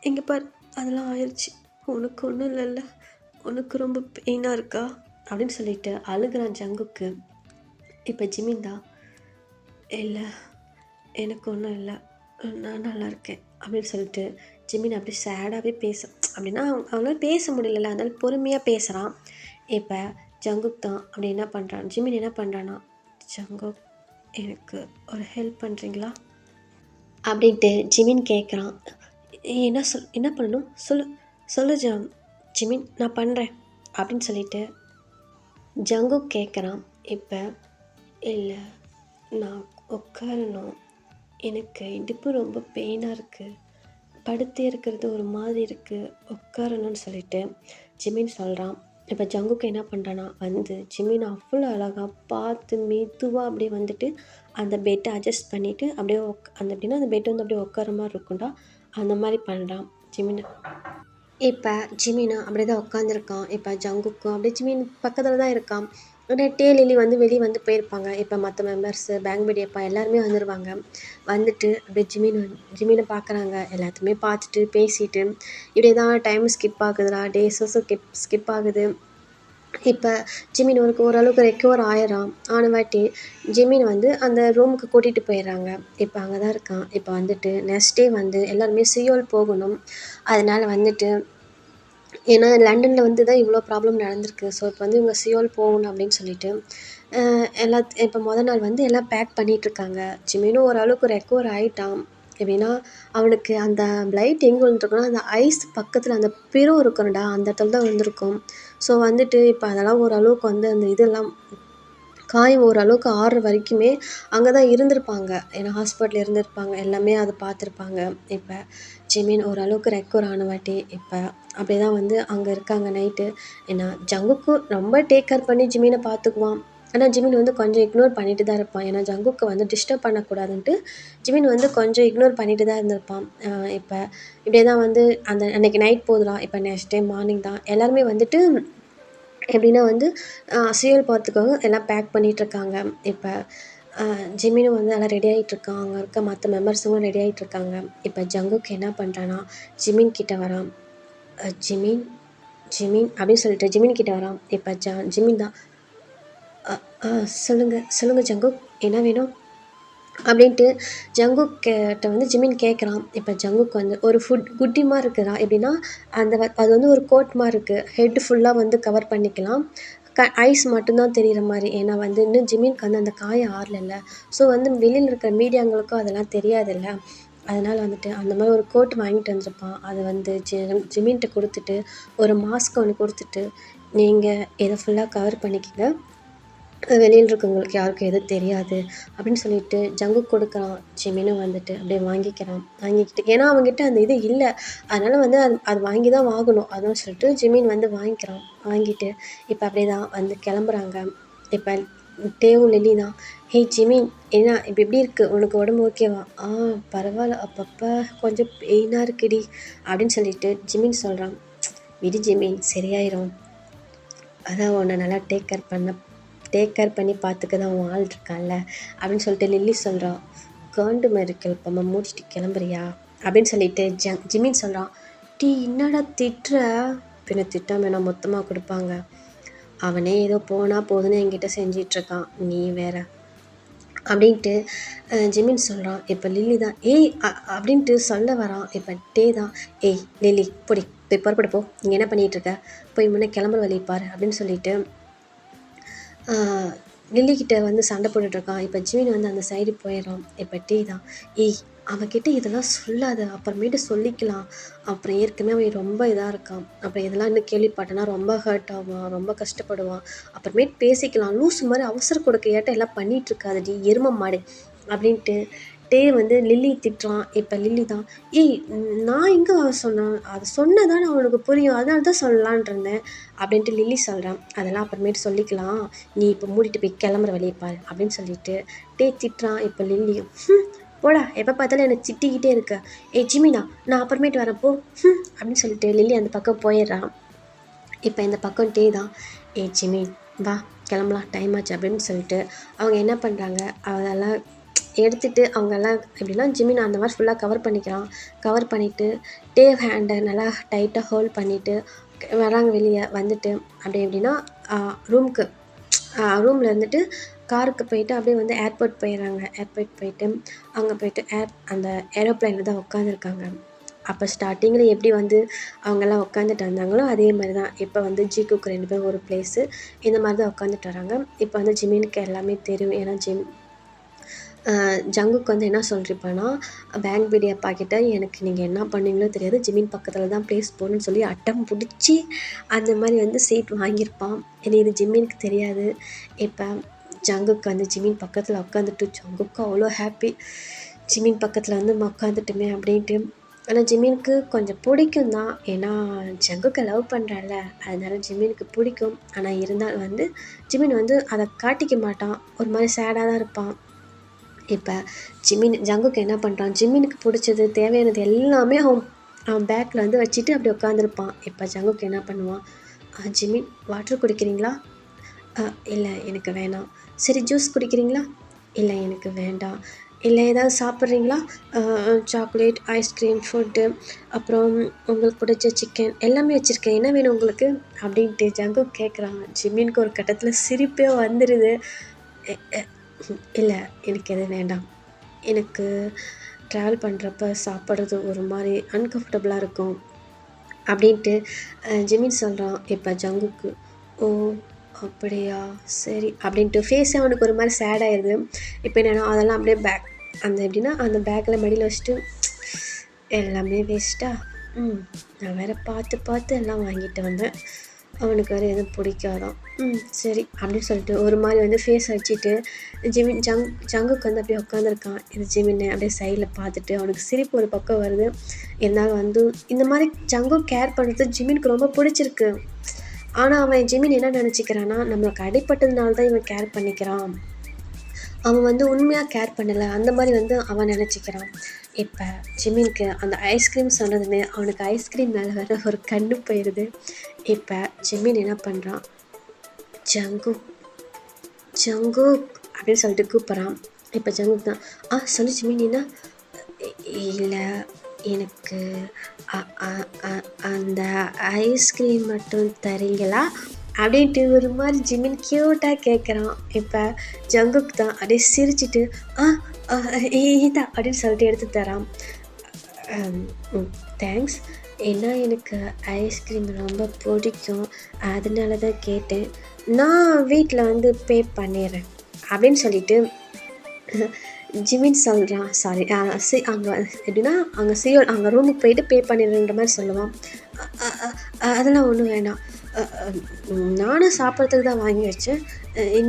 இங்கே பாரு, அதெல்லாம் ஆயிடுச்சு, உனக்கு ஒன்றும் இல்லைல்ல, உனக்கு ரொம்ப பெயினாக இருக்கா?" அப்படின்னு சொல்லிட்டு அழுகிறான் ஜங்குக்கு. இப்போ ஜிமின் தான், "இல்லை, எனக்கு ஒன்றும் இல்லை, நான் நல்லா இருக்கேன்" அப்படின்னு சொல்லிட்டு ஜிமின் அப்படி சேடாகவே அப்படின்னா அவங்களால பேச முடியல, அதனால பொறுமையாக பேசுகிறான். இப்போ ஜங்குக் தான் அப்படி என்ன பண்ணுறான், ஜிமின் என்ன பண்ணுறான்னா, "ஜங்குக், எனக்கு ஒரு ஹெல்ப் பண்ணுறீங்களா?" அப்படின்ட்டு ஜிமின் கேட்குறான். என்ன பண்ணணும், சொல்லு ஜிமின், நான் பண்ணுறேன்" அப்படின்னு சொல்லிட்டு ஜங்குக் கேட்குறான். இப்போ, "இல்லை, நான் உட்காரணும், எனக்கு இடுப்பு ரொம்ப பெயினாக இருக்குது, படுத்தே இருக்கிறது ஒரு மாதிரி இருக்குது, உட்காரணும்னு" சொல்லிட்டு ஜிமின் சொல்கிறான். இப்போ ஜங்குக்கு என்ன பண்ணுறான்னா வந்து ஜிமின் அவ்வளோ அழகாக பார்த்து மெதுவாக அப்படியே வந்துட்டு அந்த பெட்டை அட்ஜஸ்ட் பண்ணிவிட்டு அப்படியே அந்த அப்படின்னா அந்த பெட் வந்து அப்படியே உட்கார மாதிரி இருக்கும்டா, அந்த மாதிரி பண்ணுறான் ஜிமின். இப்போ ஜிமின் அப்படியே தான் உட்காந்துருக்கான். இப்போ ஜங்குக்கும் அப்படியே ஜிமின் பக்கத்தில் தான் இருக்கான். ஆனால் லில்லி வந்து வெளியே வந்து போயிருப்பாங்க. இப்போ மற்ற மெம்பர்ஸு பேங்க் எல்லாருமே வந்துடுவாங்க. வந்துட்டு அப்படியே ஜிமினை பார்க்குறாங்க. எல்லாத்தையுமே பார்த்துட்டு பேசிட்டு இப்படியே தான் டைம் ஸ்கிப் ஆகுதுடா, டேஸும் ஸ்கிப் ஆகுது. இப்போ ஜிமின் ஓரளவுக்கு ரெக்கவர் ஆன வாட்டி ஜிமின் வந்து அந்த ரூமுக்கு கூட்டிகிட்டு போயிடுறாங்க. இப்போ அங்கே தான் இருக்கான். இப்போ வந்துட்டு நெக்ஸ்ட் டே வந்து எல்லாருமே சியோல் போகணும். அதனால் வந்துட்டு ஏன்னா லண்டனில் வந்து தான் இவ்வளோ ப்ராப்ளம் நடந்திருக்கு. ஸோ இப்போ வந்து இவங்க சியோல் போகணும் அப்படின்னு சொல்லிட்டு இப்போ நாள் வந்து எல்லாம் பேக் பண்ணிகிட்ருக்காங்க. ஜிமினும் ஓரளவுக்கு ரெக்கவர் ஆகிட்டான். எப்படின்னா அவனுக்கு அந்த ப்ளைட் எங்கே விழுந்துருக்குன்னா அந்த ஐஸ் பக்கத்தில் அந்த பிரம் இருக்கும்டா, அந்த இடத்துல தான் விழுந்திருக்கும். ஸோ வந்துட்டு இப்போ அதெல்லாம் ஓரளவுக்கு வந்து அந்த இதெல்லாம் காயம் ஓரளவுக்கு ஆறுற வரைக்குமே அங்கே தான் இருந்திருப்பாங்க. ஏன்னா ஹாஸ்பிட்டலில் இருந்திருப்பாங்க, எல்லாமே அதை பார்த்துருப்பாங்க. இப்போ ஜிமின் ஓரளவுக்கு ரெக்கவர் ஆன வாட்டி இப்போ அப்படியே தான் வந்து அங்கே இருக்காங்க நைட்டு. ஏன்னா ஜங்குக்கு ரொம்ப டேக் கேர் பண்ணி ஜிமினை பார்த்துக்குவான். ஆனால் ஜிமின் வந்து கொஞ்சம் இக்னோர் பண்ணிட்டு தான் இருப்பான். ஏன்னா ஜங்குக்கை வந்து டிஸ்டர்ப் பண்ணக்கூடாதுன்ட்டு ஜிமின் வந்து கொஞ்சம் இக்னோர் பண்ணிட்டு தான் இருந்திருப்பான். இப்போ இப்படியே தான் வந்து அந்த அன்றைக்கி நைட் போதுலாம். இப்போ நெக்ஸ்ட் டே மார்னிங் தான் எல்லாருமே வந்துட்டு எப்படின்னா வந்து சீரியல் பார்த்துக்காக எல்லாம் பேக் பண்ணிகிட்ருக்காங்க. இப்போ ஜிமினும் வந்து எல்லாம் ரெடி ஆகிட்ருக்கான். அங்கே இருக்க மற்ற மெம்பர்ஸும் ரெடி ஆகிட்ருக்காங்க. இப்போ ஜங்குக்கு என்ன பண்ணுறான்னா ஜிமின் கிட்ட வரான். ஜிமின் ஜிமின் அப்படின்னு சொல்லிட்டு ஜிமின் கிட்ட வரான். இப்போ ஜிமின் தான் சொல்லுங்கள் ஜங்குக், என்ன வேணும் அப்படின்ட்டு ஜங்குக் கிட்ட வந்து ஜிமின் கேட்குறான். இப்போ ஜங்குக் வந்து ஒரு குட்டி மாதிரி இருக்குதா, எப்படின்னா அது வந்து ஒரு கோட் மாதிரி இருக்குது. ஹெட் ஃபுல்லாக வந்து கவர் பண்ணிக்கலாம். ஐஸ் மட்டும்தான் தெரிகிற மாதிரி. ஏன்னா வந்து இன்னும் ஜிமின்க்கு வந்து அந்த காய ஆறலைல்ல. ஸோ வந்து வெளியில் இருக்கிற மீடியாங்களுக்கும் அதெல்லாம் தெரியாதுல்ல. அதனால் வந்துட்டு அந்த மாதிரி ஒரு கோட் வாங்கிட்டு வந்திருப்பான். அதை வந்து ஜிமின்கிட்ட கொடுத்துட்டு ஒரு மாஸ்க் ஒன்று கொடுத்துட்டு, நீங்கள் இதை ஃபுல்லாக கவர் பண்ணிக்கங்க, வெளியில் இருக்கவங்களுக்கு யாருக்கும் எதுவும் தெரியாது அப்படின்னு சொல்லிட்டு ஜங்குக் கொடுக்குறான். ஜிமினும் வந்துட்டு அப்படியே வாங்கிக்கிட்டு ஏன்னா அவங்ககிட்ட அந்த இது இல்லை, அதனால் வந்து அது வாங்கி தான் வாங்கணும். அதுவும் சொல்லிட்டு ஜிமின் வந்து வாங்கிட்டு இப்போ அப்படியே தான் வந்து கிளம்புறாங்க. இப்போ டேவும் லில்லி தான், ஹே ஜிமின், என்ன இப்போ எப்படி இருக்குது, உனக்கு உடம்பு ஓகேவா? பரவாயில்ல, அப்பப்போ கொஞ்சம் பெயினாக இருக்குடி அப்படின்னு சொல்லிட்டு ஜிமின் சொல்கிறான். விடு ஜிமின், சரியாயிரும், அதான் உன்னை நல்லா டேக் கேர் பண்ணி பார்த்துக்க தான் உன் ஆள் இருக்கான்ல அப்படின்னு சொல்லிட்டு லில்லி சொல்கிறான். காண்டு மாதிரி கிளப்பம்மா, முடிச்சுட்டு கிளம்புறியா அப்படின்னு சொல்லிட்டு ஜிமின் சொல்கிறான். என்னடா திட்டுற? பின்ன திட்டாம நான் மொத்தமாக கொடுப்பாங்க. அவனே ஏதோ போனால் போதுன்னு என்கிட்ட செஞ்சிட்ருக்கான், நீ வேற அப்படின்ட்டு ஜிமின் சொல்கிறான். இப்போ லில்லி தான் அப்படின்ட்டு சொல்ல வரான். இப்போ டே தான், லில்லி போடி, போய் புறப்படு போ, நீங்கள் என்ன பண்ணிகிட்ருக்க, போய் முன்னே கிளம்புற வழி பாரு அப்படின்னு சொல்லிட்டு லில்லிக்கிட்ட வந்து சண்டை போட்டுட்ருக்கான். இப்போ ஜிமின் வந்து அந்த சைடு போயிடுறான். இப்போ டீ தான், அவன்கிட்ட இதெல்லாம் சொல்லாத, அப்புறமேட்டு சொல்லிக்கலாம், அப்புறம் ஏற்கனவே அவன் ரொம்ப இதாக இருக்கான், அப்புறம் இதெல்லாம் இன்னும் கேள்விப்பட்டேன்னா ரொம்ப ஹர்ட் ஆவான், ரொம்ப கஷ்டப்படுவான், அப்புறமேட்டு பேசிக்கலாம், லூஸ் மாதிரி அவசர கொடுக்க ஏட்ட எல்லாம் பண்ணிகிட்ருக்காதடி எரும மாடு அப்படின்ட்டு டே வந்து லில்லி திட்டுறான். இப்போ லில்லி தான், நான் எங்கே சொன்னேன், அது சொன்னதானே அவனுக்கு புரியும், அதனால தான் சொல்லலான் இருந்தேன் அப்படின்ட்டு லில்லி சொல்கிறான். அதெல்லாம் அப்புறமேட்டு சொல்லிக்கலாம், நீ இப்போ மூடிட்டு போய் கிளம்புற வழியை பாரு அப்படின்னு சொல்லிட்டு டே திட்டுறான். இப்போ லில்லியும், போடா, எப்போ பார்த்தாலும் என்னை திட்டிக்கிட்டே இருக்க, ஜிமினா நான் அப்புறமேட்டு வரப்போ அப்படின்னு சொல்லிட்டு லில்லி அந்த பக்கம் போயிடுறான். இப்போ இந்த பக்கம் டே தான், ஜிமின் வா கிளம்பலாம், டைம் ஆச்சு அப்படின்னு சொல்லிட்டு அவங்க என்ன பண்ணுறாங்க, அதெல்லாம் எடுத்துகிட்டு அவங்கெல்லாம் எப்படின்னா ஜிமின் அந்த மாதிரி ஃபுல்லாக கவர் பண்ணிவிட்டு டேவ் ஹேண்டை நல்லா டைட்டாக ஹோல்ட் பண்ணிவிட்டு வராங்க. வெளியே வந்துட்டு அப்படியே எப்படின்னா ரூமில் இருந்துட்டு காருக்கு போயிட்டு அப்படியே வந்து ஏர்போர்ட் போயிடுறாங்க. ஏர்போர்ட் போயிட்டு அங்கே போயிட்டு அந்த ஏரோப்ளைனில் தான் உட்காந்துருக்காங்க. அப்போ ஸ்டார்டிங்கில் எப்படி வந்து அவங்கெல்லாம் உட்காந்துட்டு வந்தாங்களோ அதே மாதிரி தான் இப்போ வந்து ஜிக்குக்கு 2 பேர் ஒரு பிளேஸு இந்த மாதிரி தான் உட்காந்துட்டு வராங்க. இப்போ வந்து ஜிமினுக்கு எல்லாமே தெரியும். ஏன்னா ஜங்குக்கு வந்து என்ன சொல்லியிருப்பான்னா, பேங்க் பிடி அப்பா கிட்ட எனக்கு நீங்கள் என்ன பண்ணீங்களோ தெரியாது, ஜிமின் பக்கத்தில் தான் ப்ளேஸ் போகணுன்னு சொல்லி அட்டம் பிடிச்சி அந்த மாதிரி வந்து சீட் வாங்கியிருப்பான். இது ஜிமினுக்கு தெரியாது. இப்போ ஜங்குக்கு வந்து ஜிமின் பக்கத்தில் உட்காந்துட்டு ஜங்குக்கு அவ்வளோ ஹாப்பி, ஜிமின் பக்கத்தில் வந்து உட்காந்துட்டுமே அப்படின்ட்டு. ஆனால் ஜிமினுக்கு கொஞ்சம் பிடிக்கும் தான், ஏன்னா ஜங்குக்கு லவ் பண்ணுறான்ல, அதனால ஜிமினுக்கு பிடிக்கும். ஆனால் இருந்தாலும் வந்து ஜிமின் வந்து அதை காட்டிக்க மாட்டான், ஒரு மாதிரி சேடாக தான் இருப்பான். இப்போ ஜங்குக்கு என்ன பண்ணுறான், ஜிமினுக்கு பிடிச்சது தேவையானது எல்லாமே அவன் பேக்கில் வந்து வச்சுட்டு அப்படி உட்காந்துருப்பான். இப்போ ஜங்குக்கு என்ன பண்ணுவான், ஜிமின் வாட்டர் குடிக்கிறீங்களா? இல்லை எனக்கு வேணாம். சரி ஜூஸ் குடிக்கிறீங்களா? இல்லை எனக்கு வேண்டாம். இல்லை ஏதாவது சாப்பிட்றீங்களா? சாக்லேட், ஐஸ்கிரீம், ஃபுட்டு, அப்புறம் உங்களுக்கு பிடிச்ச சிக்கன் எல்லாமே வச்சுருக்கேன், என்ன வேணும் உங்களுக்கு அப்படின்ட்டு ஜங்கு கேட்குறான். ஜிமினுக்கு ஒரு கட்டத்தில் சிரிப்பே வந்துடுது. இல்லை எனக்கு எதுவும் வேண்டாம், எனக்கு ட்ராவல் பண்ணுறப்ப சாப்பிட்றது ஒரு மாதிரி அன்கம்ஃபர்டபுளாக இருக்கும் அப்படின்ட்டு ஜிமின் சொல்கிறான். இப்போ ஜங்குக்கு ஓ அப்படியா சரி அப்படின்ட்டு ஃபேஸே அவனுக்கு ஒரு மாதிரி சேட் ஆயிடுது. இப்போ என்னென்னா அதெல்லாம் அப்படியே அந்த எப்படின்னா அந்த பேக்கில் மடியில் வச்சுட்டு எல்லாமே வேஸ்ட்டா, நான் வேறு பார்த்து எல்லாம் வாங்கிட்டு வந்தேன், அவனுக்கு வேறு எதுவும் பிடிக்காதான், சரி அப்படின்னு சொல்லிட்டு ஒரு மாதிரி வந்து ஃபேஸ் வச்சுட்டு ஜங்குக்கு வந்து அப்படியே உட்காந்துருக்கான். இது ஜிமின் அப்படியே சைடில் பார்த்துட்டு அவனுக்கு சிரிப்பு ஒரு பக்கம் வருது. இருந்தாலும் வந்து இந்த மாதிரி ஜங்கு கேர் பண்ணுறது ஜிமினுக்கு ரொம்ப பிடிச்சிருக்கு. ஆனால் அவன் ஜிமின் என்ன நினச்சிக்கிறான்னா, நம்மளுக்கு அடிபட்டதுனால தான் இவன் கேர் பண்ணிக்கிறான், அவன் வந்து உண்மையாக கேர் பண்ணலை, அந்த மாதிரி வந்து அவன் நினச்சிக்கிறான். இப்போ ஜிமினுக்கு அந்த ஐஸ்கிரீம் சொன்னதுமே அவனுக்கு ஐஸ்கிரீம் மேலே வர ஒரு கண்ணு போயிடுது. இப்போ ஜிமின் என்ன பண்ணுறான், ஜங்குக் ஜங்குக் அப்படின்னு சொல்லிட்டு கூப்பிட்றான். இப்போ ஜங்குக் தான் சொல்லு ஜிமின் என்ன, இல்லை எனக்கு அந்த ஐஸ்கிரீம் மட்டும் தரீங்களா அப்படின்ட்டு ஒரு மாதிரி ஜிமின் க்யூட்டாக கேட்குறான். இப்போ ஜங்குக் தான் அப்படியே சிரிச்சிட்டு இதா அப்படின்னு சொல்லிட்டு எடுத்து தரான். தேங்க்ஸ், ஏன்னா எனக்கு ஐஸ்கிரீம் ரொம்ப பிடிக்கும், அதனால தான் கேட்டேன், நான் வீட்டில் வந்து பே பண்ணிடுறேன் அப்படின்னு சொல்லிட்டு ஜிமின் சொல்கிறான். சாரி, அங்கே எப்படின்னா அங்கே அங்கே ரூமுக்கு போயிட்டு பே பண்ணிடுன்ற மாதிரி சொல்லுவான். அதெல்லாம் ஒன்றும் வேணாம், நானும் சாப்பிட்றதுக்கு தான் வாங்கி வச்சேன்,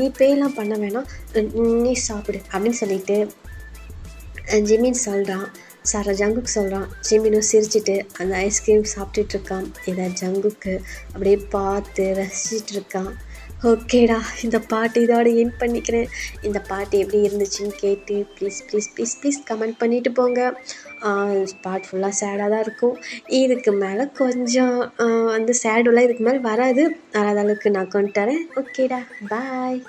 நீ பேலாம் பண்ண வேணாம், நீ சாப்பிடு அப்படின்னு சொல்லிட்டு ஜிமின் சொல்கிறான். ஜங்குக் சொல்கிறான். ஜிமினும் சிரிச்சிட்டு அந்த ஐஸ்கிரீம் சாப்பிட்டுட்ருக்கான். இதை ஜங்குக்கு அப்படியே பார்த்து ரசிச்சிட்டு இருக்கான். ஓகேடா, இந்த பாட்டு இதோட என் பண்ணிக்கிறேன். இந்த பாட்டு எப்படி இருந்துச்சுன்னு கேட்டு please please please please comment பண்ணிவிட்டு போங்க. பாட்டு ஃபுல்லாக சேடாக தான் இருக்கும். இதுக்கு மேலே கொஞ்சம் வந்து சேடுலாம் இதுக்கு மேலே வராது, வராத அளவுக்கு நான் கொண்டு தரேன். ஓகேடா, பாய்.